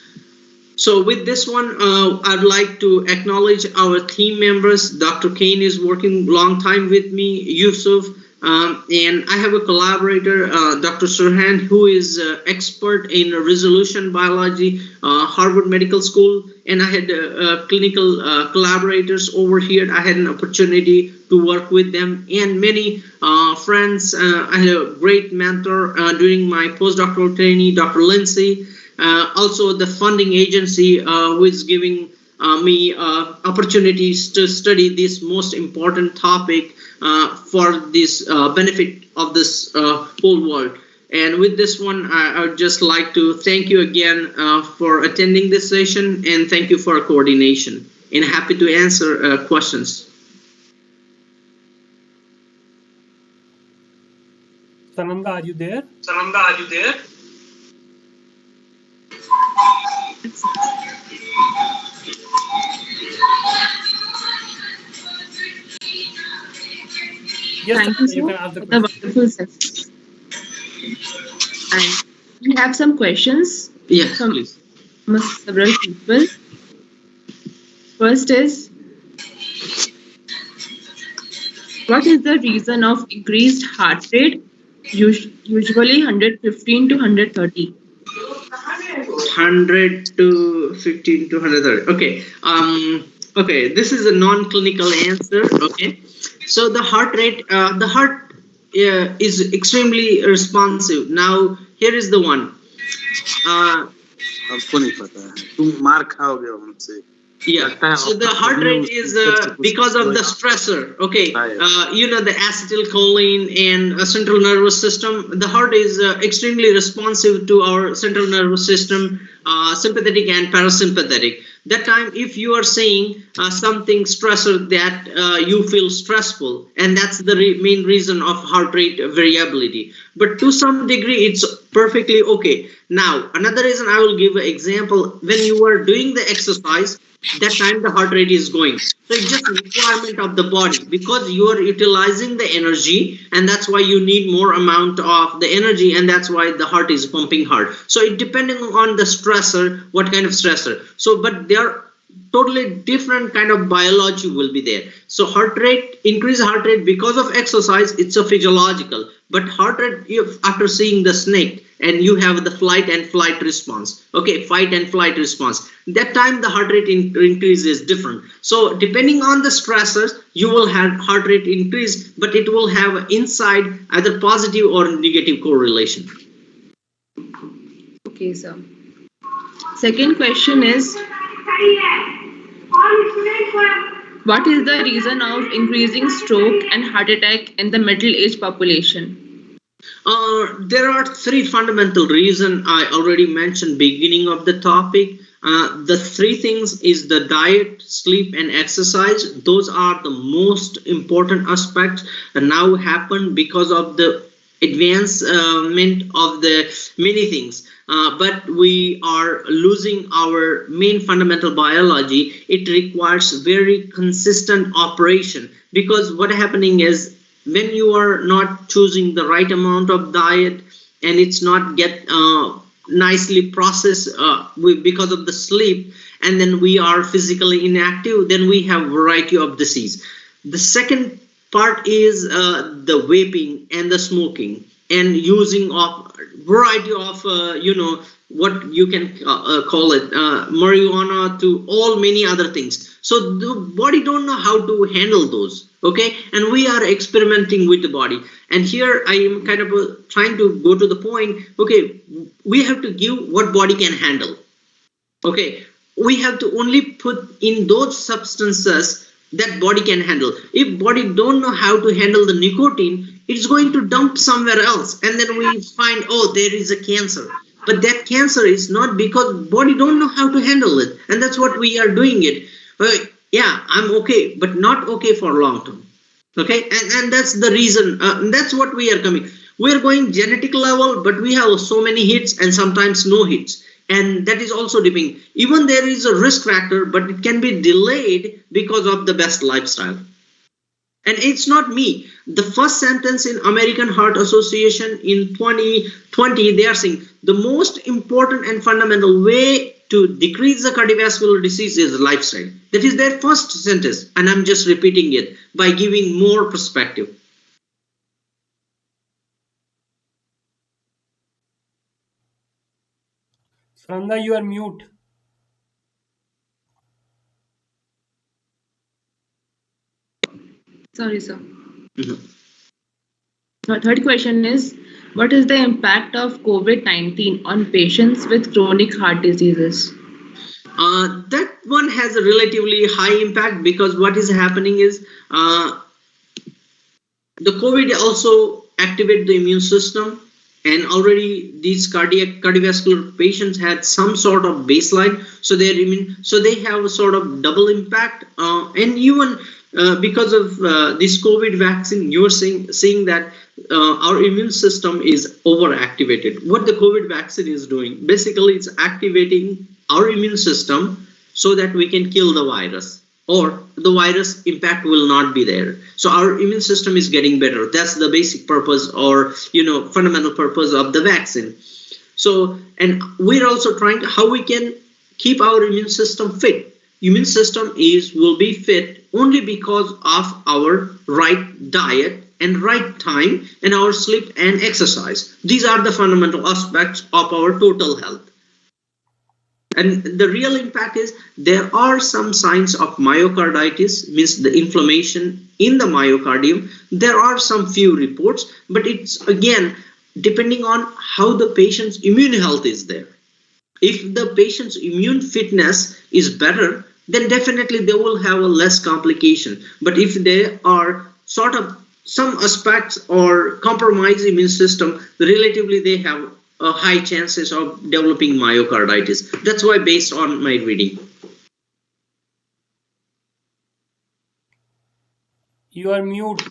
So with this one, I'd like to acknowledge our team members. Dr. Kane is working long time with me, Yusuf, and I have a collaborator, Dr. Surhan, who is expert in resolution biology, Harvard Medical School, and I had clinical collaborators over here. I had an opportunity to work with them, and many friends. I had a great mentor during my postdoctoral training, Dr. Lindsay. Also the funding agency who is giving me opportunities to study this most important topic for this benefit of this whole world. And with this one, I would just like to thank you again for attending this session, and thank you for coordination. And happy to answer questions. Sananda, are you there? Yes, Thank you, you sir, can ask the for the question. wonderful session. And we have some questions Yes, from please. several people. First is, what is the reason of increased heart rate, usually 115 to 130? 100 to 15 to 130. Okay. Okay. This is a non-clinical answer. Okay. So the heart rate, the heart is extremely responsive. Now here is the one. आपको नहीं पता है तुम मार खाओगे हमसे Yeah, so the heart rate is because of the stressor. Okay, you know, the acetylcholine and central nervous system. The heart is extremely responsive to our central nervous system, sympathetic and parasympathetic. That time, if you are saying something stressor that you feel stressful, and that's the main reason of heart rate variability. But to some degree, it's perfectly okay. Now, another reason I will give an example. When you are doing the exercise, that time the heart rate is going. So it's just a requirement of the body because you are utilizing the energy, and that's why you need more amount of the energy, and that's why the heart is pumping hard. So it depending on the stressor, what kind of stressor. So but there are totally different kind of biology will be there. So heart rate, increased heart rate because of exercise, it's a physiological. But heart rate, if after seeing the snake and you have the flight and flight response, okay, fight and flight response, that time the heart rate increase is different. So depending on the stressors, you will have heart rate increase, but it will have inside either positive or negative correlation. Okay, sir. Second question is, what is the reason of increasing stroke and heart attack in the middle-aged population? There are three fundamental reasons I already mentioned beginning of the topic. The three things is the diet, sleep, and exercise. Those are the most important aspects now happen because of the advancement of the many things. But we are losing our main fundamental biology. It requires very consistent operation because what happening is when you are not choosing the right amount of diet and it's not get nicely processed because of the sleep, and then we are physically inactive, then we have variety of disease. The second part is the vaping and the smoking and using of variety of what you can call it marijuana to all many other things. So the body don't know how to handle those. Okay, and we are experimenting with the body. And here I am kind of trying to go to the point. Okay, we have to give what body can handle. Okay, we have to only put in those substances that body can handle. If body don't know how to handle the nicotine, it's going to dump somewhere else, and then we find, oh, there is a cancer. But that cancer is not because body don't know how to handle it, and that's what we are doing it. Yeah, I'm okay, but not okay for long term. Okay, and that's the reason. That's what we are coming. We're going genetic level, but we have so many hits and sometimes no hits. And that is also depending. Even there is a risk factor, but it can be delayed because of the best lifestyle. And it's not me. The first sentence in American Heart Association in 2020, they are saying the most important and fundamental way to decrease the cardiovascular disease is lifestyle. That is their first sentence, and I'm just repeating it by giving more perspective. Sananda, you are mute. Sorry, sir. The third question is, what is the impact of COVID-19 on patients with chronic heart diseases? That one has a relatively high impact because what is happening is the COVID also activate the immune system, and already these cardiovascular patients had some sort of baseline, so they have a sort of double impact, and even because of this COVID vaccine, you're seeing that our immune system is overactivated. What the COVID vaccine is doing, basically it's activating our immune system so that we can kill the virus, or the virus impact will not be there. So our immune system is getting better. That's the basic purpose, or fundamental purpose of the vaccine. So, and we're also trying how we can keep our immune system fit. Immune system will be fit only because of our right diet and right time and our sleep and exercise. These are the fundamental aspects of our total health. And the real impact is there are some signs of myocarditis, means the inflammation in the myocardium. There are some few reports, but it's again depending on how the patient's immune health is there. If the patient's immune fitness is better, then definitely they will have a less complication. But if they are sort of some aspects or compromised immune system, relatively they have high chances of developing myocarditis. That's why, based on my reading. You are mute.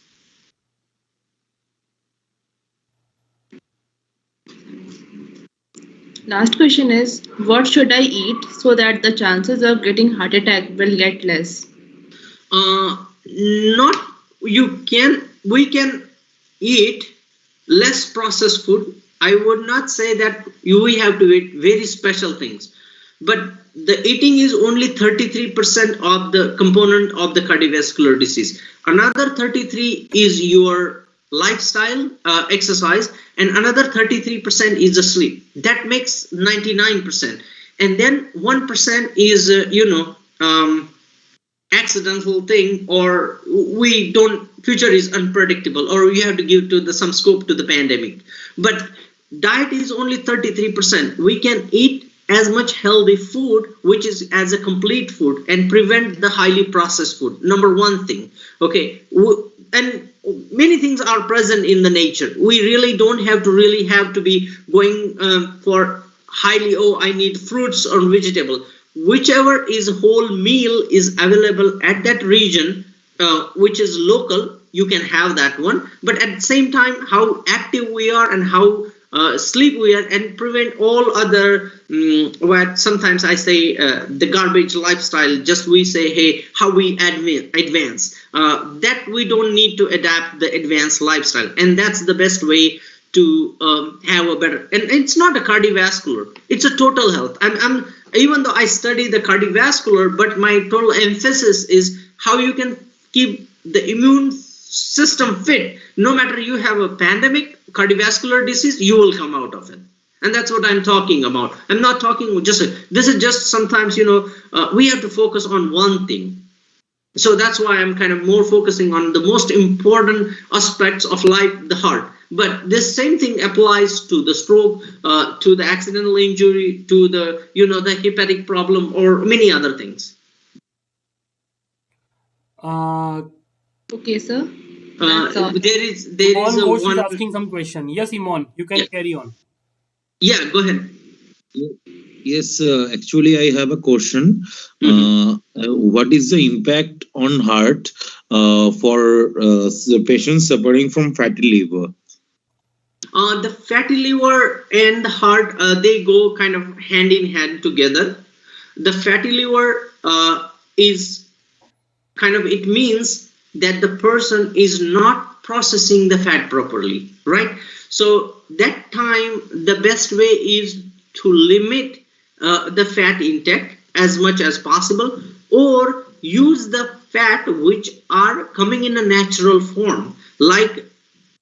Last question is, what should I eat so that the chances of getting heart attack will get less? We can eat less processed food. I would not say that we have to eat very special things, but the eating is only 33% of the component of the cardiovascular disease. Another 33 is your lifestyle, exercise, and another 33% is the sleep. That makes 99%. And then 1% is, accidental thing, or future is unpredictable, or you have to give to some scope to the pandemic. But diet is only 33%. We can eat as much healthy food, which is as a complete food, and prevent the highly processed food. Number one thing, okay, and many things are present in the nature. We really don't have to be going for highly, I need fruits or vegetable. Whichever is whole meal is available at that region, which is local, you can have that one. But at the same time, how active we are and how sleep we are, and prevent all other what sometimes I say the garbage lifestyle. Just we say, hey, how we advance, that we don't need to adapt the advanced lifestyle, and that's the best way to have a better. And it's not a cardiovascular; it's a total health. Even though I study the cardiovascular, but my total emphasis is how you can keep the immune system fit. No matter you have a pandemic, cardiovascular disease, you will come out of it. And that's what I'm talking about. I'm not talking this is just sometimes, we have to focus on one thing. So that's why I'm kind of more focusing on the most important aspects of life, the heart. But this same thing applies to the stroke, to the accidental injury, to the, the hepatic problem, or many other things. Okay, sir. There is one asking some question. Yes, Iman, you can carry on. Yeah, go ahead. Yes, actually, I have a question. What is the impact on heart for the patients suffering from fatty liver? The fatty liver and the heart, they go kind of hand in hand together. The fatty liver is kind of, it means that the person is not processing the fat properly, right? So that time, the best way is to limit the fat intake as much as possible, or use the fat which are coming in a natural form.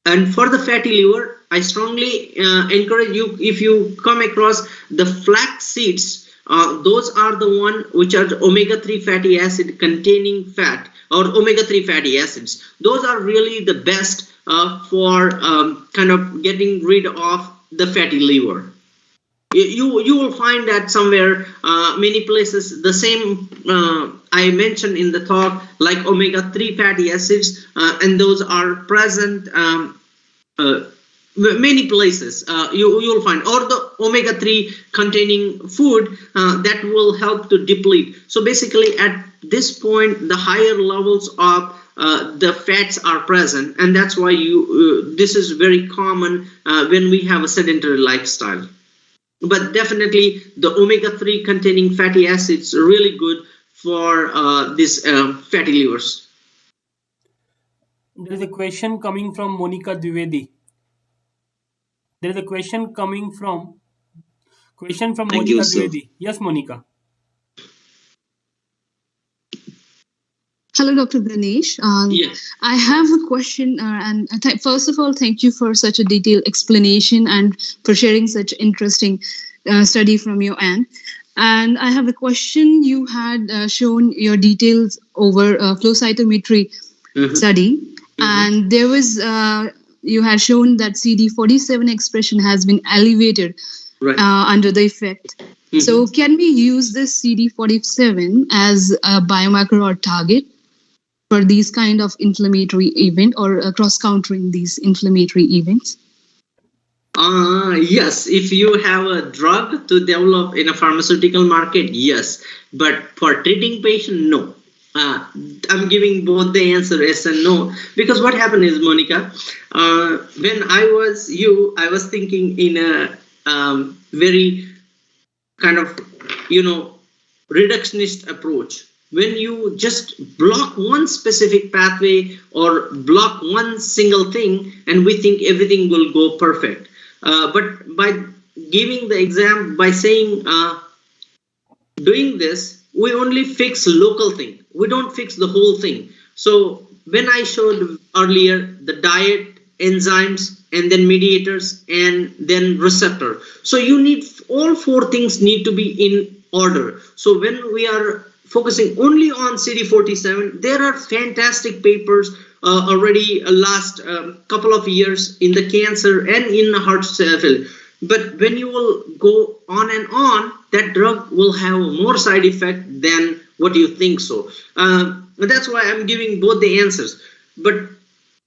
And for the fatty liver, I strongly encourage you, if you come across the flax seeds, those are the one which are omega-3 fatty acid containing fat, or omega-3 fatty acids. Those are really the best for kind of getting rid of the fatty liver. You will find that somewhere, many places, the same I mentioned in the talk, like omega-3 fatty acids, and those are present many places you'll find, or the omega-3 containing food that will help to deplete. So basically at this point the higher levels of the fats are present, and that's why this is very common when we have a sedentary lifestyle. But definitely the omega-3 containing fatty acids are really good for these fatty livers. There is a question coming from Monica Dwivedi. There is a question coming from Monica Dwivedi. Yes, Monica. Hello, Dr. Ganesh. Yes. I have a question, and first of all, thank you for such a detailed explanation and for sharing such interesting study from your end. And I have a question. You had shown your details over flow cytometry study, and there was you had shown that CD47 expression has been elevated under the effect. So can we use this CD47 as a biomarker or target for these kind of inflammatory event, or cross-countering these inflammatory events? Yes, if you have a drug to develop in a pharmaceutical market, yes. But for treating patient, no. I'm giving both the answer yes and no, because what happened is, Monica, when I was thinking in a very kind of, reductionist approach. When you just block one specific pathway or block one single thing, and we think everything will go perfect. But by giving the exam, by saying doing this, we only fix local thing. We don't fix the whole thing. So when I showed earlier the diet, enzymes, and then mediators, and then receptor. So you need all four things need to be in order. So when we are focusing only on CD47, there are fantastic papers already last couple of years in the cancer and in the heart field. But when you will go on and on, that drug will have more side effect than what you think so. That's why I'm giving both the answers. But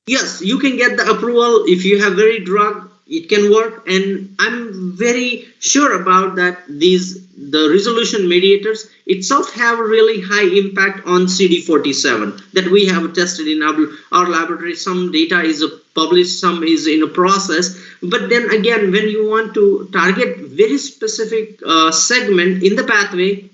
yes, you can get the approval if you have very drug, it can work, and I'm very sure about that. The resolution mediators itself have a really high impact on CD47 that we have tested in our laboratory. Some data is published, some is in a process. But then again, when you want to target very specific segment in the pathway,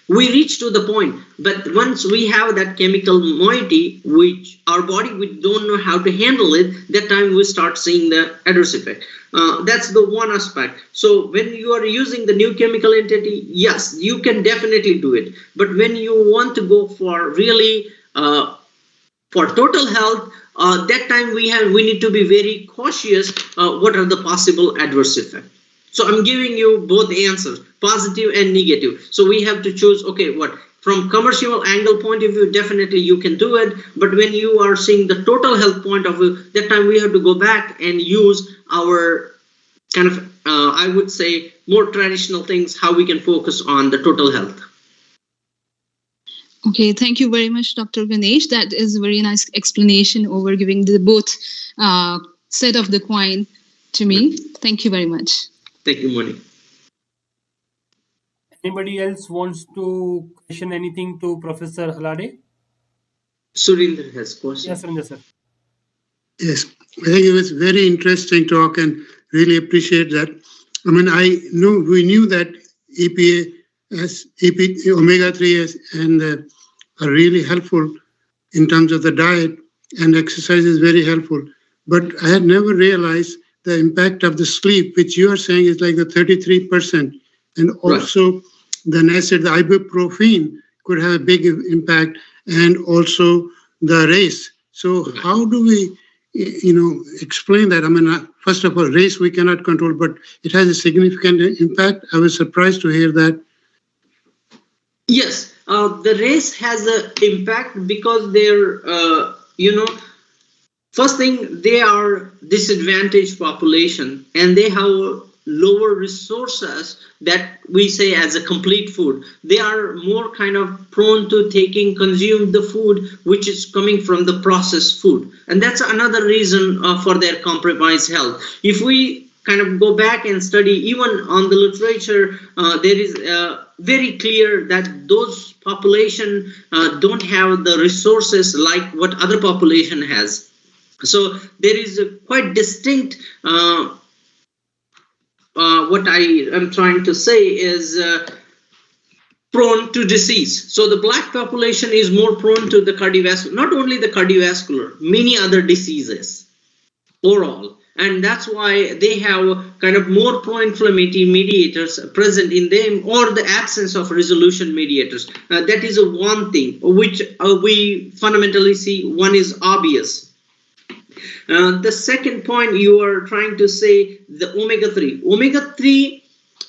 we reach to the point. But once we have that chemical moiety, which our body, we don't know how to handle it, that time we start seeing the adverse effect. That's the one aspect. So when you are using the new chemical entity, yes, you can definitely do it. But when you want to go for really for total health, that time we need to be very cautious. What are the possible adverse effects? So I'm giving you both answers, positive and negative. So we have to choose, okay, what from commercial angle point of view, definitely you can do it. But when you are seeing the total health point of view, that time we have to go back and use our kind of, I would say, more traditional things, how we can focus on the total health. Okay, thank you very much, Dr. Ganesh. That is a very nice explanation over giving the both set of the coin to me. Thank you very much. Thank you, Moni. Anybody else wants to question anything to Professor Halade? Surinder has question. Yes, Surinder sir. Yes, I think it was very interesting talk and really appreciate that. I mean, we knew that EPA as omega-3 and are really helpful in terms of the diet, and exercise is very helpful. But I had never realized the impact of the sleep, which you are saying is like the 33%. And also the acid, the ibuprofen could have a big impact, and also the race. So how do we, explain that? I mean, first of all, race we cannot control, but it has a significant impact. I was surprised to hear that. Yes, the race has an impact because they're, first thing, they are disadvantaged population, and they have lower resources that we say as a complete food. They are more kind of prone to consume the food which is coming from the processed food, and that's another reason for their compromised health. If we kind of go back and study even on the literature, there is very clear that those population don't have the resources like what other population has. So there is a quite distinct what I am trying to say is prone to disease. So the black population is more prone to the cardiovascular, not only the cardiovascular, many other diseases overall. And that's why they have kind of more pro-inflammatory mediators present in them, or the absence of resolution mediators. That is one thing which we fundamentally see. One is obvious. The second point you are trying to say, the omega-3. Omega-3,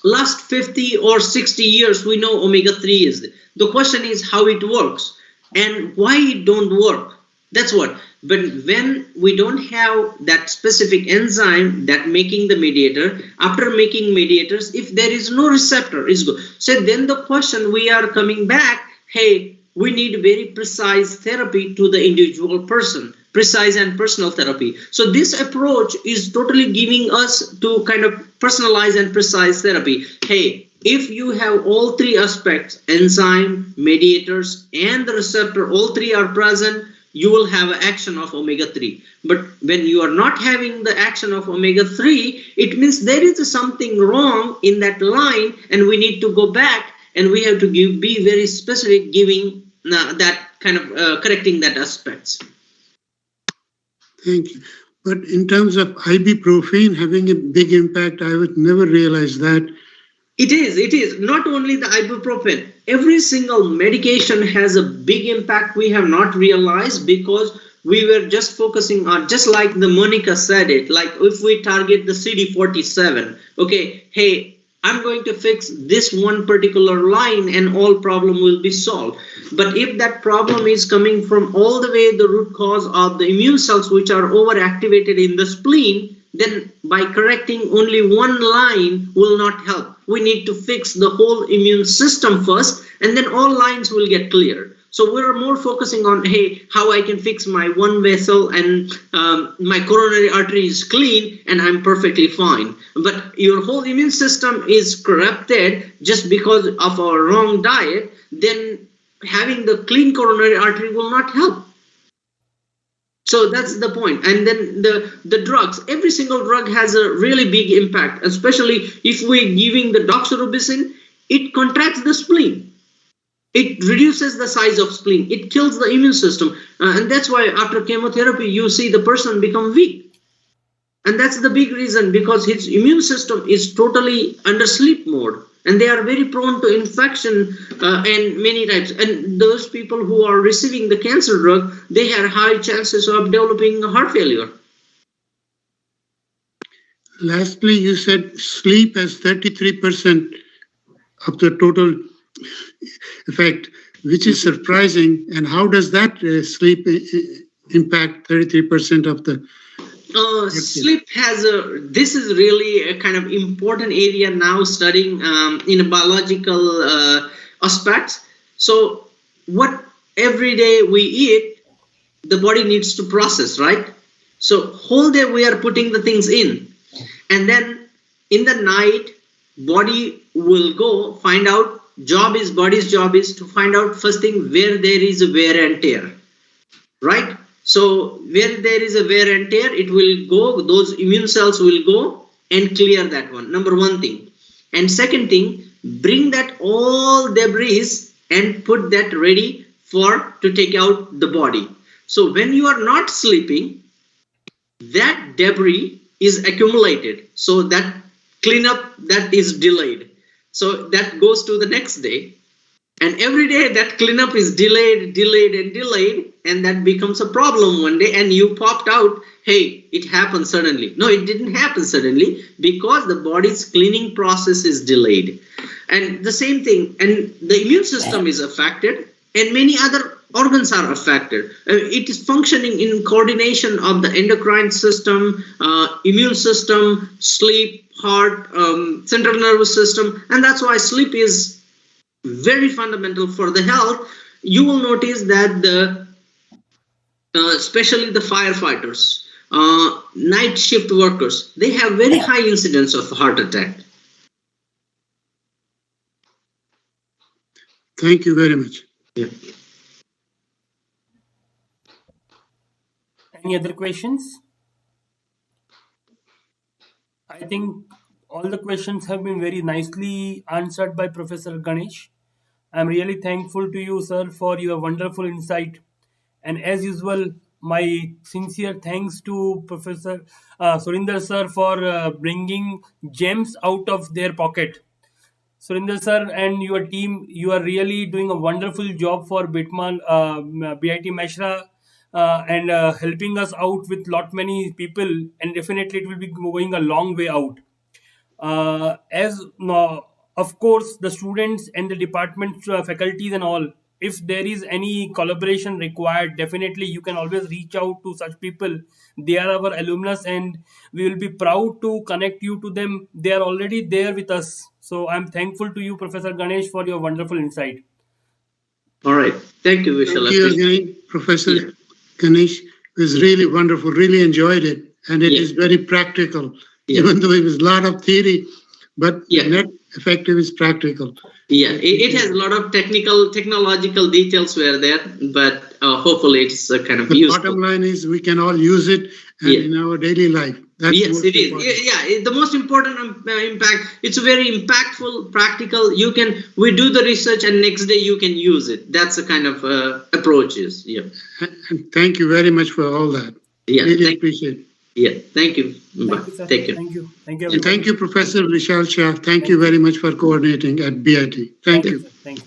last 50 or 60 years, we know omega-3 is. The question is how it works and why it don't work. That's what. But when we don't have that specific enzyme that making the mediator, after making mediators, if there is no receptor, is good. So then the question we are coming back, hey, we need very precise therapy to the individual person, precise and personal therapy. So this approach is totally giving us to kind of personalize and precise therapy. Hey, if you have all three aspects, enzyme, mediators, and the receptor, all three are present, you will have action of omega-3. But when you are not having the action of omega-3, it means there is something wrong in that line, and we need to go back and we have to be very specific, giving that kind of correcting that aspects. Thank you. But in terms of ibuprofen having a big impact, I would never realize that. It is. Not only the ibuprofen. Every single medication has a big impact we have not realized because we were just focusing on, just like the Monica said it, like if we target the CD47, okay, hey, I'm going to fix this one particular line and all problem will be solved. But if that problem is coming from all the way the root cause of the immune cells which are overactivated in the spleen, then by correcting only one line will not help. We need to fix the whole immune system first, and then all lines will get clear. So we're more focusing on, hey, how I can fix my one vessel and my coronary artery is clean and I'm perfectly fine. But your whole immune system is corrupted just because of our wrong diet, then having the clean coronary artery will not help. So that's the point. And then the drugs, every single drug has a really big impact, especially if we're giving the doxorubicin, it contracts the spleen. It reduces the size of spleen. It kills the immune system. And that's why after chemotherapy, you see the person become weak. And that's the big reason, because his immune system is totally under sleep mode. And they are very prone to infection and many types. And those people who are receiving the cancer drug, they have high chances of developing heart failure. Lastly, you said sleep has 33% of the total effect, which is surprising. And how does that sleep impact 33% of the... Sleep has this is really a kind of important area now studying in a biological aspects. So what every day we eat, the body needs to process, right? So whole day we are putting the things in, and then in the night, body will go find out, body's job is to find out first thing where there is a wear and tear, right? So where there is a wear and tear, it will go, those immune cells will go and clear that one, number one thing. And second thing, bring that all debris and put that ready to take out the body. So when you are not sleeping, that debris is accumulated. So that cleanup, that is delayed. So that goes to the next day. And every day that cleanup is delayed, and that becomes a problem one day, and you popped out, hey, it happened suddenly. No, it didn't happen suddenly, because the body's cleaning process is delayed. And the same thing, and the immune system is affected, and many other organs are affected. It is functioning in coordination of the endocrine system, immune system, sleep, heart, central nervous system, and that's why sleep is very fundamental for the health. You will notice that especially the firefighters, night shift workers, they have very high incidence of heart attack. Thank you very much. Yeah. Any other questions? I think all the questions have been very nicely answered by Professor Ganesh. I'm really thankful to you, sir, for your wonderful insight. And as usual, my sincere thanks to Professor Surinder sir for bringing gems out of their pocket. Surinder sir and your team, you are really doing a wonderful job for BIT-Mesra and helping us out with lot many people, and definitely it will be going a long way out. Of course, the students and the department faculties and all, if there is any collaboration required, definitely you can always reach out to such people. They are our alumnus and we will be proud to connect you to them. They are already there with us. So I'm thankful to you, Professor Ganesh, for your wonderful insight. All right. Thank you, Vishal. Thank you again, Professor Ganesh. It was really wonderful, really enjoyed it. And it is very practical, even though it was a lot of theory, but net effective is practical. Yeah, it has a lot of technological details were there, but hopefully it's kind of useful. The bottom line is we can all use it in our daily life. That's yes, it is. Yeah, the most important impact. It's very impactful, practical. We do the research and next day you can use it. That's the kind of approaches. Yeah. And thank you very much for all that. Yeah, really appreciate it. Yeah, thank you. Bye. Thank you, sir. Take care. Thank you. Thank you. And thank you, Professor Vishal Shah. Thank you very much for coordinating at BIT. Thank you. Thank you.